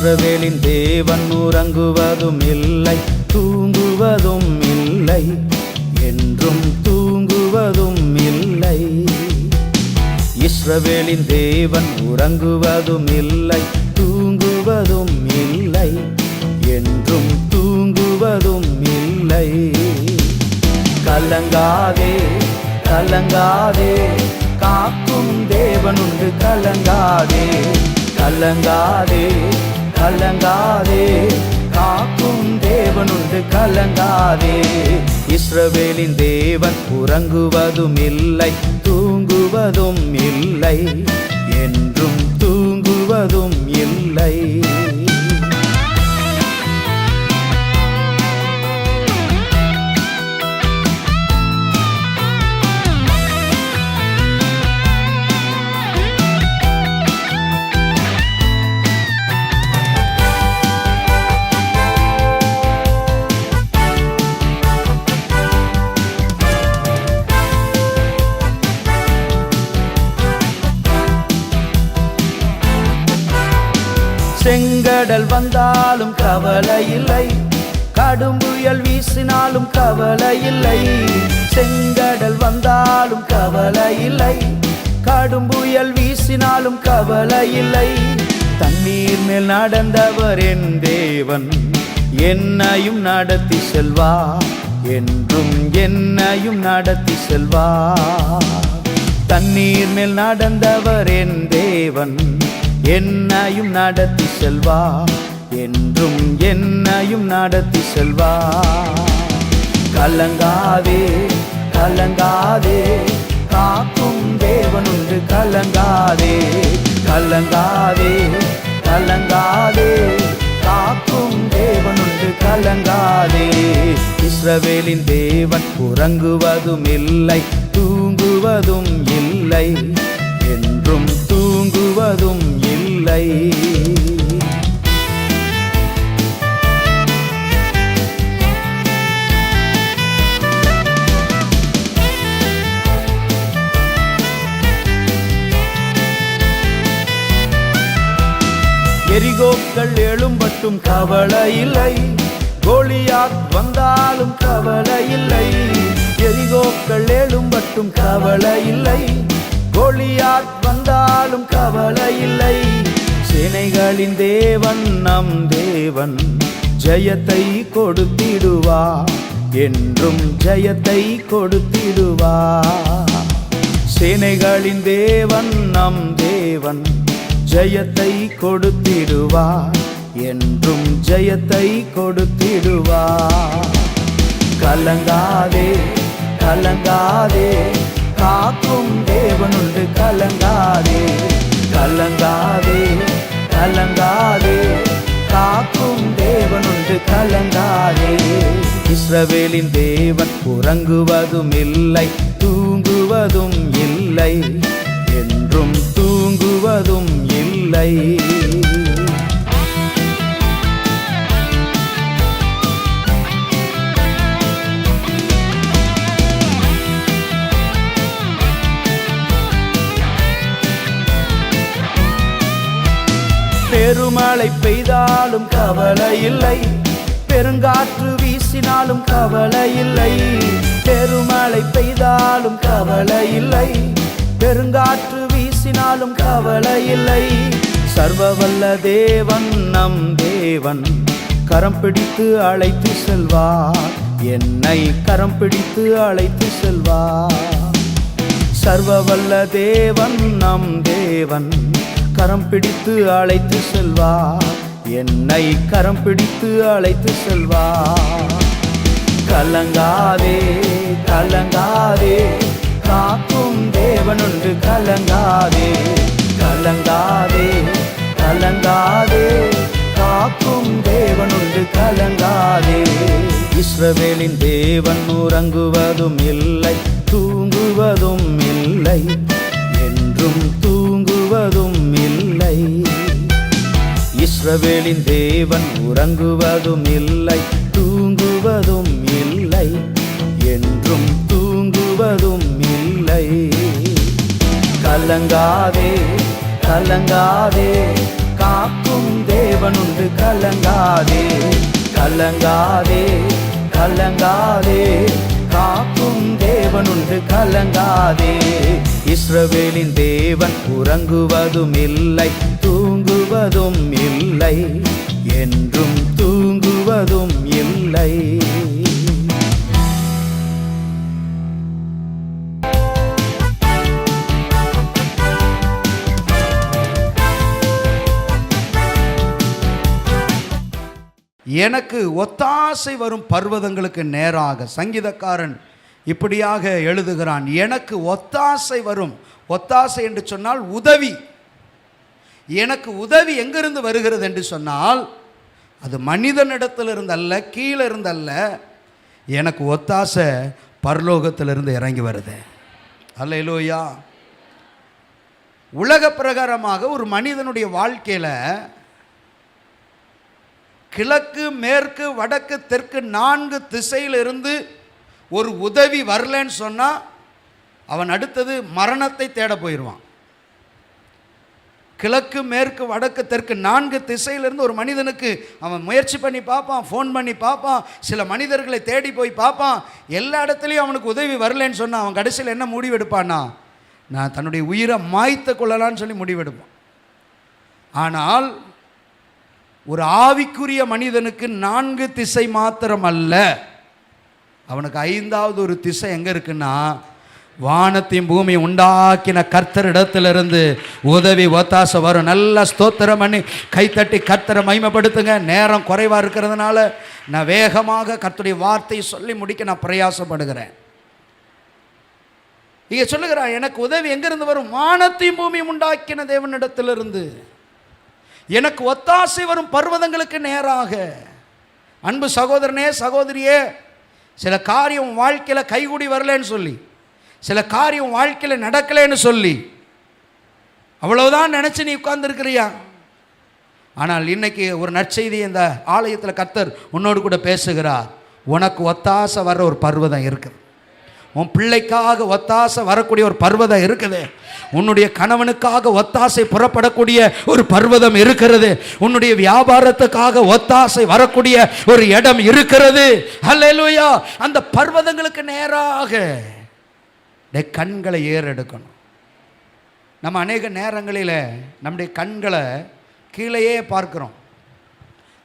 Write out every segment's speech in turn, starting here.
இஸ்ரவேலின் தேவன் உறங்குவதும் இல்லை, தூங்குவதும் இல்லை, என்றும் தூங்குவதும் இல்லை. இஸ்ரவேலின் தேவன் உறங்குவதும் இல்லை, தூங்குவதும் இல்லை, என்றும் தூங்குவதும் இல்லை. கலங்காதே கலங்காதே, காக்கும் தேவனுண்டு, கலங்காதே கலங்காதே கலங்காதே, காக்கும் தேவனுண்டு, கலங்காதே. இஸ்ரவேலின் தேவன் உறங்குவதும் இல்லை, தூங்குவதும் இல்லை, என்றும் தூங்குவதும் இல்லை. செங்கடல் வந்தாலும் கவலை இல்லை, கடும் புயல் வீசினாலும் கவலை இல்லை. செங்கடல் வந்தாலும் கவலை இல்லை, கடும் புயல் வீசினாலும் கவலை இல்லை. தண்ணீர் மேல் நடந்தவர் என் தேவன், என்னையும் நடத்தி செல்வார், என்றும் என்னையும் நடத்தி செல்வார். தண்ணீர் மேல் நடந்தவர் என் தேவன், என்னையும் நடத்தி செல்வார், என்றும் என்னையும் நடத்தி செல்வார். கலங்காதே கலங்காதே, காக்கும் தேவனுண்டு, கலங்காதே கலங்காதே கலங்காதே, காக்கும் தேவனுண்டு, கலங்காதே. இஸ்ரவேலின் தேவன் உறங்குவதும் இல்லை, தூங்குவதும் இல்லை, என்றும் தூங்குவதும் இல்லை. எரிகோக்கள் எழும்பட்டும் கவலை இல்லை, கோலியாத் வந்தாலும் கவலை இல்லை. எரிகோக்கள் எழும்பட்டும் கவலை இல்லை, கோலியாத் வந்தாலும் கவலை இல்லை. சேனைகளின் தேவன் நம் தேவன், ஜெயத்தை கொடுத்திடுவார், என்றும் ஜெயத்தை கொடுத்திடுவார். சேனைகளின் தேவன் நம் தேவன், ஜெயத்தை கொடுத்திடுவார், என்றும் ஜெயத்தை கொடுத்திடுவார். கலங்காதே கலங்காதே, காக்கும் தேவனுண்டு, கலங்காதே கலங்காதே கலங்காதே, காக்கும் தேவனுண்டு, கலங்காதே. இஸ்ரவேலின் தேவன் உறங்குவதும் இல்லை, தூங்குவதும் இல்லை, என்றும் தூங்குவதும் இல்லை. பெருமழை பெய்தாலும் கவலை இல்லை, பெருங்காற்று வீசினாலும் கவலை இல்லை. பெருமழை பெய்தாலும் கவலை இல்லை, பெருங்காற்று வீசினாலும் கவலை இல்லை. சர்வவல்ல தேவன் நம் தேவன், கரம் பிடித்து அழைத்து செல்வார், என்னை கரம் பிடித்து அழைத்து செல்வார். சர்வவல்ல தேவன் நம் தேவன், கரம் பிடித்து அழைத்து செல்வார், என்னை கரம் பிடித்து அழைத்து செல்வார். கலங்காதே கலங்காதே, காக்கும் தேவனுண்டு, கலங்காதே கலங்காதே கலங்காதே, காக்கும் தேவனுண்டு, கலங்காதே. இஸ்ரவேலின் தேவன் உறங்குவதும் இல்லை, தூங்குவதும் இல்லை, என்றும் தூங்குவதும் இல்லை. இஸ்ரவேலின் தேவன் உறங்குவதும் இல்லை, தூங்குவதும் இல்லை, என்றும் தூங்குவதும் இல்லை. கலங்காதே கலங்காதே, காக்கும் தேவன் தேவனுண்டு கலங்காதே, கலங்காதே, கலங்காதே, காக்கும் தேவனுண்டு கலங்காதே. இஸ்ரவேலின் தேவன் உறங்குவதும் இல்லை, தூங்குவதும் இல்லை, என்றும் தூங்குவதும் இல்லை. எனக்கு ஒத்தாசை வரும் பர்வதங்களுக்கு நேராக சங்கீதக்காரன் இப்படியாக எழுதுகிறான். எனக்கு ஒத்தாசை வரும். ஒத்தாசை என்று சொன்னால் உதவி. எனக்கு உதவி எங்கிருந்து வருகிறது என்று சொன்னால் அது மனிதனிடத்திலிருந்து அல்ல, கீழே இருந்தல்ல. எனக்கு ஒத்தாசை பரலோகத்திலிருந்து இறங்கி வருது. அல்லேலூயா. உலக பிரகாரமாக ஒரு மனிதனுடைய வாழ்க்கையில் கிழக்கு, மேற்கு, வடக்கு, தெற்கு 4 திசையிலிருந்து ஒரு உதவி வரலன்னு சொன்னால் அவன் அடுத்தது மரணத்தை தேட போயிடுவான். கிழக்கு, மேற்கு, வடக்கு, தெற்கு 4 திசையிலிருந்து ஒரு மனிதனுக்கு அவன் முயற்சி பண்ணி பார்ப்பான், ஃபோன் பண்ணி பார்ப்பான், சில மனிதர்களை தேடி போய் பார்ப்பான். எல்லா இடத்துலையும் அவனுக்கு உதவி வரலன்னு சொன்னான். அவன் கடைசியில் என்ன முடிவெடுப்பான்னா, நான் தன்னுடைய உயிரை மாய்த்து கொள்ளலான்னு சொல்லி முடிவெடுப்பான். ஆனால் ஒரு ஆவிக்குரிய மனிதனுக்கு 4 திசை மாத்திரம் அல்ல, அவனுக்கு 5வது ஒரு திசை எங்கே இருக்குன்னா, வானத்தையும் பூமியை உண்டாக்கின கர்த்தரிடத்திலிருந்து உதவி ஒத்தாசை வரும். நல்லா ஸ்தோத்திரம் பண்ணி கைத்தட்டி கர்த்தரை மகிமைப்படுத்துங்க. நேரம் குறைவாக இருக்கிறதுனால நான் வேகமாக கர்த்தருடைய வார்த்தையை சொல்லி முடிக்க நான் பிரயாசப்படுகிறேன். இங்கே சொல்லுகிறான், எனக்கு உதவி எங்கிருந்து வரும்? வானத்தையும் பூமியும் உண்டாக்கின தேவனிடத்திலிருந்து எனக்கு ஒத்தாசை வரும் பர்வதங்களுக்கு நேராக. அன்பு சகோதரனே, சகோதரியே, சில காரியம் வாழ்க்கையில் கைகூடி வரலன்னு சொல்லி, சில காரியம் வாழ்க்கையில் நடக்கலைன்னு சொல்லி அவ்வளவுதான் நினச்சி நீ உட்கார்ந்துருக்கிறியா? ஆனால் இன்னைக்கு ஒரு நற்செய்தி இந்த ஆலயத்தில் கர்த்தர் உன்னோடு கூட பேசுகிறார். உனக்கு ஒத்தாசை வர்ற ஒரு பர்வதம் இருக்குது. உன் பிள்ளைக்காக ஒத்தாசை வரக்கூடிய ஒரு பர்வதம் இருக்குது. உன்னுடைய கணவனுக்காக ஒத்தாசை புறப்படக்கூடிய ஒரு பர்வதம் இருக்கிறது. உன்னுடைய வியாபாரத்துக்காக ஒத்தாசை வரக்கூடிய ஒரு இடம் இருக்கிறது. ஹல்லேலூயா. அந்த பர்வதங்களுக்கு நேராக கண்களை ஏறெடுக்கணும். நம்ம அநேக நேரங்களில் நம்முடைய கண்களை கீழேயே பார்க்குறோம்.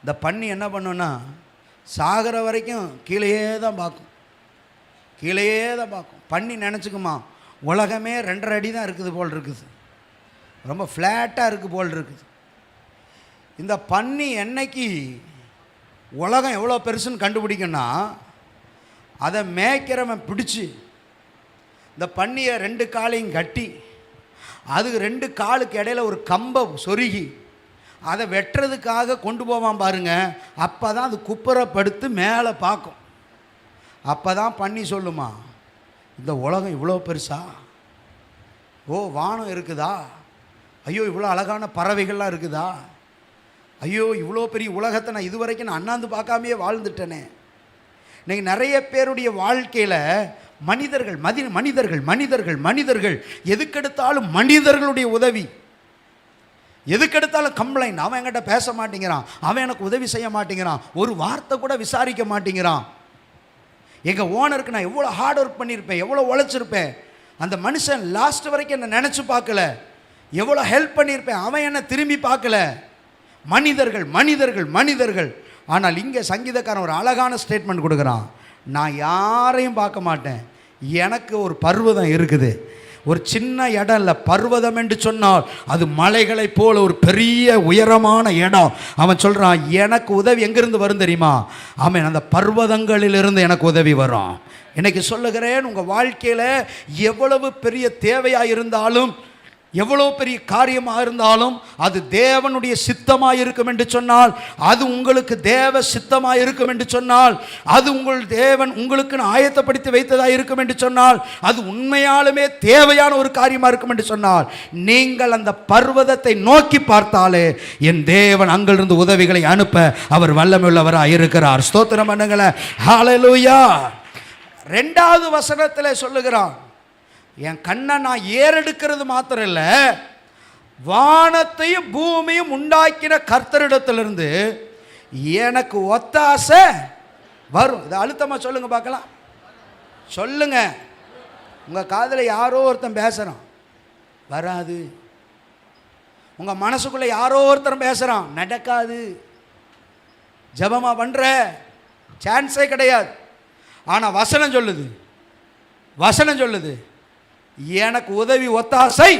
இந்த பன்னி என்ன பண்ணுன்னா, சாகிற வரைக்கும் கீழேயே தான் பார்க்கும், கீழேயே தான் பார்க்கும். பன்னி நினச்சிக்குமா, உலகமே 2.5 அடி தான் இருக்குது போல் இருக்குது, ரொம்ப ஃப்ளாட்டாக இருக்குது போல் இருக்குது. இந்த பன்னி என்னைக்கு உலகம் எவ்வளோ பெருசுன்னு கண்டுபிடிக்குன்னா, அதை மேய்க்கிறவன் பிடிச்சி இந்த பன்னியை 2 காலையும் கட்டி அதுக்கு 2 காலுக்கு இடையில ஒரு கம்பை சொருகி அதை வெட்டுறதுக்காக கொண்டு போவான் பாருங்க. அப்போ தான் அது குப்புறப்படுத்து மேலே பார்க்கும். அப்போ தான் பன்னி சொல்லுமா, இந்த உலகம் இவ்வளோ பெருசா? ஓ, வானம் இருக்குதா? ஐயோ, இவ்வளோ அழகான பறவைகள்லாம் இருக்குதா? ஐயோ, இவ்வளோ பெரிய உலகத்தை நான் இதுவரைக்கும் நான் அண்ணாந்து பார்க்காமையே வாழ்ந்துட்டேனே. இன்றைக்கி நிறைய பேருடைய வாழ்க்கையில் மனிதர்கள் மனிதர்கள் மனிதர்கள் மனிதர்கள் எதுக்கெடுத்தாலும் மனிதர்களுடைய உதவி, எதுக்கெடுத்தாலும் கம்ப்ளைண்ட். அவன் என்கிட்ட பேச மாட்டேங்கிறான், அவன் எனக்கு உதவி செய்ய மாட்டேங்கிறான், ஒரு வார்த்தை கூட விசாரிக்க மாட்டேங்கிறான். எங்கள் ஓனருக்கு நான் எவ்வளோ ஹார்ட் ஒர்க் பண்ணியிருப்பேன், எவ்வளோ உழைச்சிருப்பேன், அந்த மனுஷன் லாஸ்ட் வரைக்கும் என்னை நினச்சி பார்க்கல, எவ்வளோ ஹெல்ப் பண்ணியிருப்பேன், அவன் என்னை திரும்பி பார்க்கல. மனிதர்கள் மனிதர்கள் மனிதர்கள். ஆனால் இங்கே சங்கீதக்காரன் ஒரு அழகான ஸ்டேட்மெண்ட் கொடுக்குறான். நான் யாரையும் பார்க்க மாட்டேன், எனக்கு ஒரு பர்வதம் இருக்குது. ஒரு சின்ன இடம் இல்லை, பர்வதம் என்று சொன்னால் அது மலைகளைப் போல ஒரு பெரிய உயரமான இடம். அவன் சொல்கிறான், எனக்கு உதவி எங்கிருந்து வரும் தெரியுமா? அவன் அந்த பர்வதங்களிலிருந்து எனக்கு உதவி வரும். இன்னைக்கு சொல்லுகிறேன், உங்கள் வாழ்க்கையில் எவ்வளவு பெரிய தேவையாக இருந்தாலும், எவ்வளோ பெரிய காரியமாக இருந்தாலும், அது தேவனுடைய சித்தமாக இருக்கும் என்று சொன்னால், அது உங்களுக்கு தேவ சித்தமாக இருக்கும் என்று சொன்னால், அது உங்கள் தேவன் உங்களுக்கு ஆயத்தப்படுத்தி வைத்ததாக இருக்கும் என்று சொன்னால், அது உண்மையாலுமே தேவையான ஒரு காரியமாக இருக்கும் என்று சொன்னால், நீங்கள் அந்த பர்வதத்தை நோக்கி பார்த்தாலே என் தேவன் அங்கிருந்து உதவிகளை அனுப்ப அவர் வல்லமையுள்ளவராக இருக்கிறார். ஸ்தோத்திரம் பண்ணுங்களேன். ஹல்லேலூயா. 2வது வசனத்தில் சொல்லுகிறான், என் கண்ணை நான் ஏறெடுக்கிறது மாத்திரம் இல்லை, வானத்தையும் பூமியும் உண்டாக்கின கர்த்தரிடத்திலிருந்து எனக்கு ஒத்தாசை வரும். இதை அழுத்தமாக சொல்லுங்க பார்க்கலாம். சொல்லுங்க. உங்கள் காதில் யாரோ ஒருத்தன் பேசுகிறான், வராது. உங்கள் மனசுக்குள்ளே யாரோ ஒருத்தன் பேசுகிறான், நடக்காது. ஜபமா பண்ணுற சான்ஸே கிடையாது. ஆனால் வசனம் சொல்லுது, வசனம் சொல்லுது எனக்கு உதவி ஒத்தாசை.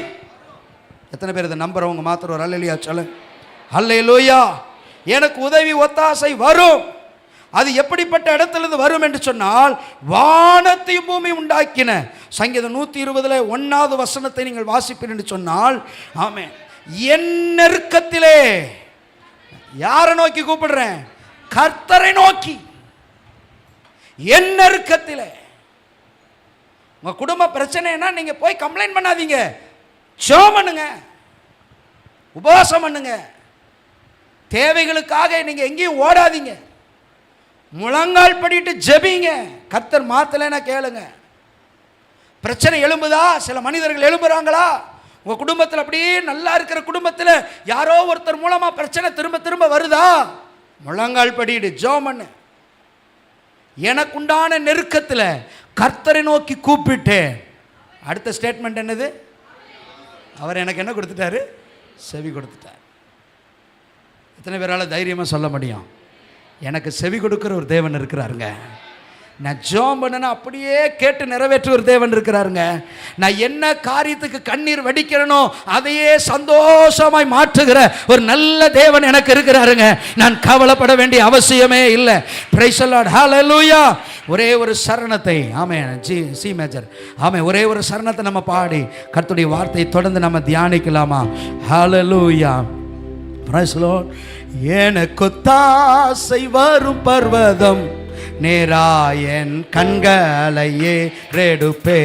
எத்தனை பேர் இதை நம்புறவங்க மாத்திரம் ஒரு அல்லேலூயா சொல்லுங்க. அல்லேலூயா. எனக்கு உதவி ஒத்தாசை வரும். அது எப்படிப்பட்ட இடத்திலிருந்து வரும் என்று சொன்னால், வானத்தையும் பூமி உண்டாக்கின சங்கீதம் 120 1வது வசனத்தை நீங்கள் வாசிப்பீர் என்று சொன்னால், ஆமென், என் நெருக்கத்திலே யாரை நோக்கி கூப்பிடுறேன்? கர்த்தரை நோக்கி. என் நெருக்கத்திலே. உங்க குடும்ப பிரச்சனைனா நீங்க போய் கம்ப்ளைண்ட் பண்ணாதீங்க, ஜெபம் பண்ணுங்க, உபவாசம் பண்ணுங்க. தேவைகளுக்காக நீங்க எங்கேயும் ஓடாதீங்க, முழங்கால் படிட்டு ஜெபிங்க. கர்த்தர் மாத்தலைன்னா கேளுங்க. பிரச்சனை எழும்புதா? சில மனிதர்கள் எழும்புறாங்களா? உங்க குடும்பத்தில் அப்படியே நல்லா இருக்கிற குடும்பத்தில் யாரோ ஒருத்தர் மூலமா பிரச்சனை திரும்ப திரும்ப வருதா? முழங்கால் படிட்டு ஜெபம் பண்ணு. எனக்குண்டான நெருக்கத்தில் கர்த்தரை நோக்கி கூப்பிட்டேன். அடுத்த ஸ்டேட்மெண்ட் என்னது? அவர் எனக்கு என்ன கொடுத்துட்டாரு? செவி கொடுத்துட்டார். எத்தனை பேரால் தைரியமாக சொல்ல முடியும்? எனக்கு செவி கொடுக்குற ஒரு தேவன் இருக்கிறாருங்க. நான் ஜெபம் பண்ணனா அப்படியே கேட்டு நிறைவேற்ற ஒரு தேவன் இருக்கிறாருங்க. நான் என்ன காரியத்துக்கு கண்ணீர் வடிக்கிறனோ அதையே சந்தோஷமாய் மாற்றுகிற ஒரு நல்ல தேவன் எனக்கு இருக்கிறாருங்க. நான் கவலைப்பட வேண்டிய அவசியமே இல்லை. Praise the Lord. ஹல்லேலூயா. ஒரே ஒரு சரணத்தை, ஆமென், சி மேஜர், ஆமென், ஒரே ஒரு சரணத்தை நம்ம பாடி கர்த்தருடைய வார்த்தையை தொடர்ந்து நம்ம தியானிக்கலாமா? ஹல்லேலூயா. Price the Lord. எனக்கு தாசை வரும் பர்வதம் நேராயன் கண்களையே ரெடுப்பே.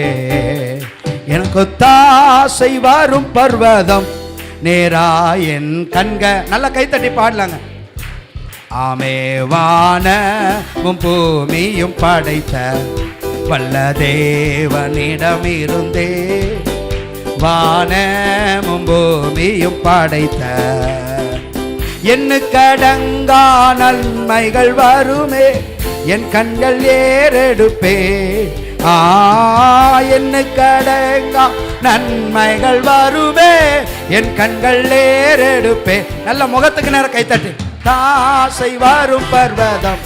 எனக்கு தாசை வரும் பர்வதம் நேராயன் கண்க. நல்ல கைத்தட்டி பாடலாங்க. ஆமேவானமும் பூமியும் படைத்த வல்ல தேவனிடமிருந்தே வானமும் பூமியும் படைத்த எண்ணுக்கடங்கா நன்மைகள் வருமே என் கண்கள் ஏறெடுப்பே. எண்ணுக்கடங்கா நன்மைகள் வருமே என் கண்கள் ஏறெடுப்பே. நல்ல முகத்துக்கு நேரம் கைத்தட்டு. தாசை வரும் பர்வதம்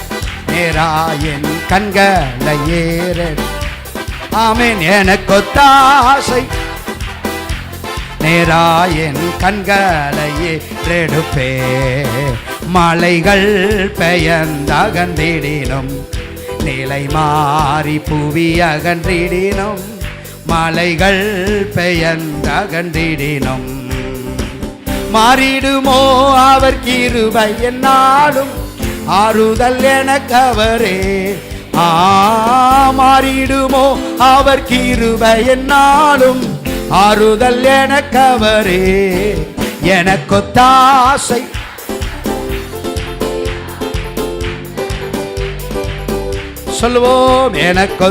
நேரா என் கண்களை ஏறெடு. ஆமென். எனக்கு தாசை நேரா என் கண்களையே ரெடுப்பே. மலைகள் பெயர்ந்தகன்றிடினும் நிலை மாறி புவி அகன்றிடினும். மலைகள் பெயர்ந்தகன்றிடினும் மாறிடுமோ அவர் கிருபை என்னாலும் ஆறுதல் எனக்கு அவரே. மாறிடுமோ அவர் கிருபை என்னாலும் ஆறுதல் எனக்கு அவரே. எனக்கு தாசை சொல்லுவோம். எனக்கு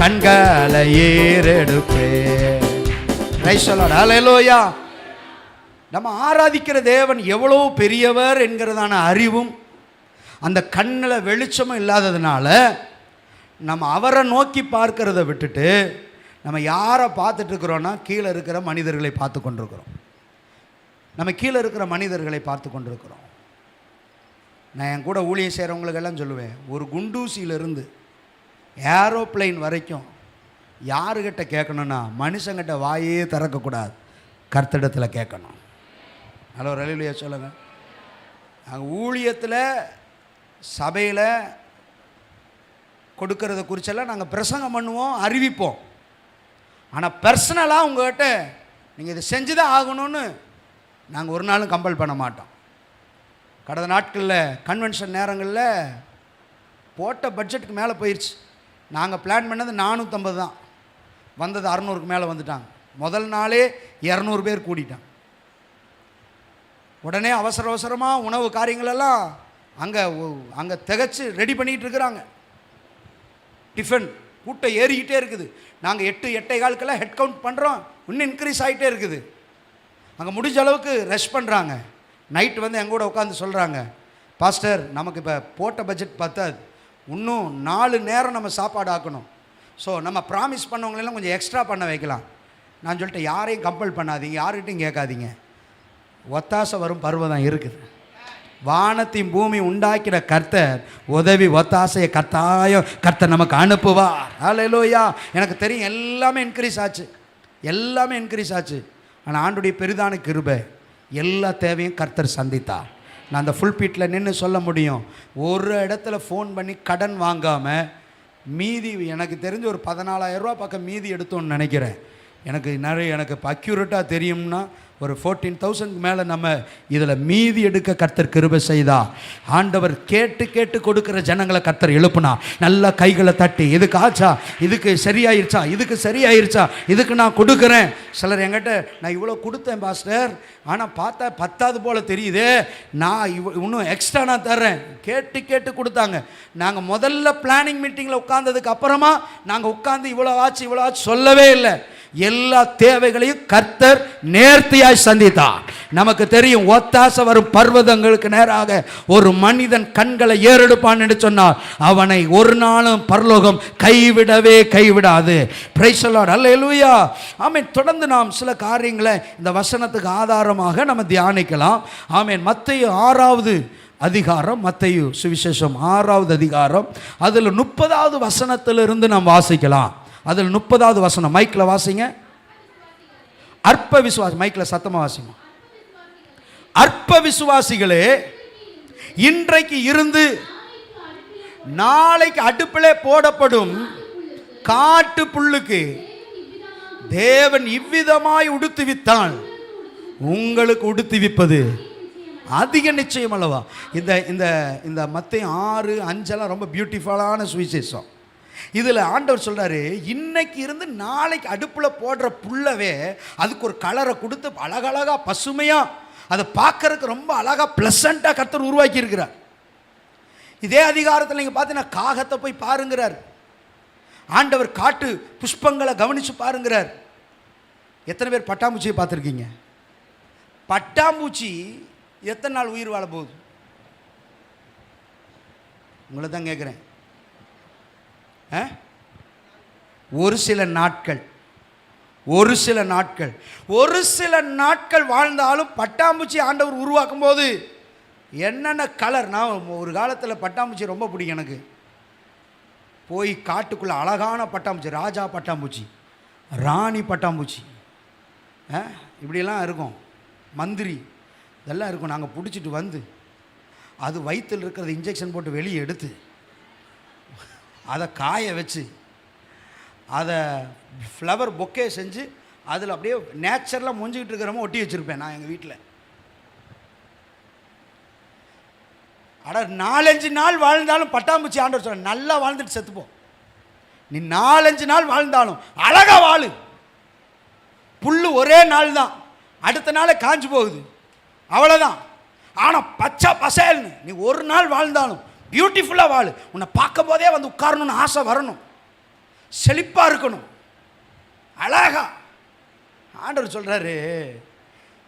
கண்களை ஏறெடுப்பே. ஹல்லேலூயா. நம்ம ஆராதிக்கிற தேவன் எவ்வளவு பெரியவர் என்கிறதான அறிவும் அந்த கண்ணில் வெளிச்சமும் இல்லாததுனால நம்ம அவரை நோக்கி பார்க்கிறத விட்டுட்டு நம்ம யாரை பார்த்துட்டு இருக்கிறோன்னா கீழே இருக்கிற மனிதர்களை பார்த்து கொண்டிருக்கிறோம். நம்ம கீழே இருக்கிற மனிதர்களை பார்த்து கொண்டிருக்கிறோம். நான் என் கூட ஊழியம் செய்கிறவங்களுக்கெல்லாம் சொல்லுவேன், ஒரு குண்டூசியிலிருந்து ஏரோப்ளைன் வரைக்கும் யாருக்கிட்ட கேட்கணுன்னா மனுஷங்கிட்ட வாயே திறக்கக்கூடாது, கர்த்தரிடத்தில் கேட்கணும். ஹலோ ரலிலுயா சொல்லுங்கள். நாங்கள் ஊழியத்தில் சபையில் கொடுக்கறத குறிச்செல்லாம் நாங்கள் பிரசங்கம் பண்ணுவோம், அறிவிப்போம். ஆனால் பர்சனலாக உங்கள்கிட்ட நீங்கள் இதை செஞ்சு தான் ஆகணும்னு நாங்கள் ஒரு நாளும் கம்பல் பண்ண மாட்டோம். கடந்த நாட்களில் கன்வென்ஷன் நேரங்களில் போட்ட பட்ஜெட்டுக்கு மேலே போயிடுச்சு. நாங்கள் பிளான் பண்ணது 450 தான், வந்தது 600க்கு மேலே வந்துட்டாங்க. முதல் நாளே 200 பேர் கூட்டிட்டாங்க. உடனே அவசர அவசரமாக உணவு காரியங்களெல்லாம் அங்கே திகச்சு ரெடி பண்ணிகிட்டு இருக்கிறாங்க. டிஃபன் கூட்டம் ஏறிக்கிட்டே இருக்குது. நாங்கள் 8-8:15 ஹெட் கவுண்ட் பண்ணுறோம், இன்னும் இன்க்ரீஸ் ஆகிட்டே இருக்குது. அங்கே முடிஞ்ச அளவுக்கு ரெஸ்ட் பண்ணுறாங்க. நைட்டு வந்து எங்கூட உட்காந்து சொல்கிறாங்க, பாஸ்டர் நமக்கு இப்போ போட்ட பட்ஜெட் பத்தாது, இன்னும் 4 நேரம் நம்ம சாப்பாடு ஆக்கணும். ஸோ நம்ம ப்ராமிஸ் பண்ணவங்களெல்லாம் கொஞ்சம் எக்ஸ்ட்ரா பண்ண வைக்கலாம். நான் சொல்லிட்டு யாரையும் கம்பல் பண்ணாதீங்க, யார்கிட்டையும் கேட்காதீங்க. ஒத்தாசை வரும் பருவம் இருக்குது. வானத்தையும் பூமி உண்டாக்கிற கர்த்தர் உதவி ஒத்தாசையை கட்டாயம் கர்த்தர் நமக்கு அனுப்புவார். ஹல்லேலூயா. எனக்கு தெரியும் எல்லாமே இன்க்ரீஸ் ஆச்சு, எல்லாமே இன்க்ரீஸ் ஆச்சு. ஆனால் ஆண்டுடைய பெரிதான கிருபை எல்லா தேவையும் கர்த்தர் சந்தித்தார். நான் அந்த ஃபுல் பீட்டில் நின்று சொல்ல முடியும், ஒரு இடத்துல ஃபோன் பண்ணி கடன் வாங்காமல் மீதி எனக்கு தெரிஞ்சு ஒரு 14,000 ரூபா பக்கம் மீதி எடுத்தோன்னு நினைக்கிறேன். எனக்கு இப்போ அக்யூரேட்டாக தெரியும்னா ஒரு 14,000 மேலே நம்ம இதில் மீதி எடுக்க கர்த்தர் கிருபை செய்தா. ஆண்டவர் கேட்டு கேட்டு கொடுக்குற ஜனங்களை கர்த்தர் எழுப்புனா, நல்லா கைகளை தட்டி, இதுக்கு ஆச்சா, இதுக்கு சரியாயிருச்சா, இதுக்கு சரியாயிருச்சா, இதுக்கு நான் கொடுக்குறேன். சிலர் என்கிட்ட நான் இவ்வளோ கொடுத்தேன் பாஸ்டர், ஆனால் பார்த்தா 10வது போல் தெரியுதே, நான் இன்னும் எக்ஸ்ட்ரா நான் தர்றேன். கேட்டு கேட்டு கொடுத்தாங்க. நாங்கள் முதல்ல பிளானிங் மீட்டிங்கில் உட்கார்ந்ததுக்கு அப்புறமா நாங்கள் உட்கார்ந்து இவ்வளோ ஆச்சு சொல்லவே இல்லை. எல்லா தேவைகளையும் கர்த்தர் நேர்த்தியாய் சந்தித்தார். நமக்கு தெரியும், ஒத்தாசை வரும் பர்வதங்களுக்கு நேராக ஒரு மனிதன் கண்களை ஏறெடுப்பான் என்று சொன்னார், அவனை ஒரு நாளும் பரலோகம் கைவிடாது. Praise the Lord. Hallelujah. Amen. தொடர்ந்து நாம் சில காரியங்களை இந்த வசனத்துக்கு ஆதாரமாக நம்ம தியானிக்கலாம். ஆமென். மத்தேயு 6வது அதிகாரம், மத்தேயு சுவிசேஷம் 6வது அதிகாரம், அதில் 30வது வசனத்திலிருந்து நாம் வாசிக்கலாம். அதில் 30வது வசனம், மைக்கில் வாசிங்க. அற்ப விசுவாசி, மைக்கில் சத்தமாக வாசிங்க. அற்ப விசுவாசிகளே, இன்றைக்கு இருந்து நாளைக்கு அடுப்பிலே போடப்படும் காட்டு புல்லுக்கு தேவன் இவ்விதமாய் உடுத்துவித்தால் உங்களுக்கு உடுத்துவிப்பது அதிக நிச்சயம் அல்லவா. இந்த மத்தேயு 6:5 ரொம்ப பியூட்டிஃபுல்லான சுவிசேஷம். இதில் ஆண்டவர் சொல்கிறாரு, இன்னைக்கு இருந்து நாளைக்கு அடுப்பில் போடுற புல்லவே அதுக்கு ஒரு கலரை கொடுத்து அழகழகாக பசுமையாக அதை பார்க்கறதுக்கு ரொம்ப அழகாக ப்ளசண்ட்டாக கர்த்தர் உருவாக்கி இருக்கிறார். இதே அதிகாரத்தில் நீங்கள் பார்த்தீங்கன்னா காகத்தை போய் பாருங்கிறார். ஆண்டவர் காட்டு புஷ்பங்களை கவனித்து பாருங்கிறார். எத்தனை பேர் பட்டாம்பூச்சியை பார்த்துருக்கீங்க? பட்டாம்பூச்சி எத்தனை நாள் உயிர் வாழ போகுது? உங்களை தான் கேட்குறேன். ஒரு சில நாட்கள் வாழ்ந்தாலும் பட்டாம்பூச்சி ஆண்டவர் உருவாக்கும் போது என்னென்ன கலர். நான் ஒரு காலத்தில் பட்டாம்பூச்சி ரொம்ப பிடிக்கும் எனக்கு. போய் காட்டுக்குள்ளே அழகான பட்டாம்பூச்சி, ராஜா பட்டாம்பூச்சி, ராணி பட்டாம்பூச்சி, இப்படியெல்லாம் இருக்கும், மந்திரி, இதெல்லாம் இருக்கும். நாங்கள் பிடிச்சிட்டு வந்து அது வயிற்றில் இருக்கிறத இன்ஜெக்ஷன் போட்டு வெளியே எடுத்து அதை காய வச்சு அதை ஃப்ளவர் பொக்கே செஞ்சு அதில் அப்படியே நேச்சுரலாக மொஞ்சிக்கிட்டு இருக்கிறமோ ஒட்டி வச்சுருப்பேன் நான் எங்கள் வீட்டில். அட 4-5 நாள் வாழ்ந்தாலும் பட்டாம்பூச்சி ஆண்டவர் சொல்ல, நல்லா வாழ்ந்துட்டு செத்துப்போம், நீ 4-5 நாள் வாழ்ந்தாலும் அழகாக வாழு. புல் ஒரே நாள் தான், அடுத்த நாளே காஞ்சு போகுது, அவ்வளோதான். ஆனால் பச்சை பசேல்னு நீ ஒரு நாள் வாழ்ந்தாலும் பியூட்டிஃபுல்லாக வாழு. உன்னை பார்க்கும் போதே வந்து உட்காரணும்னு ஆசை வரணும், செழிப்பாக இருக்கணும், அழகா. ஆண்டவர் சொல்கிறாரு,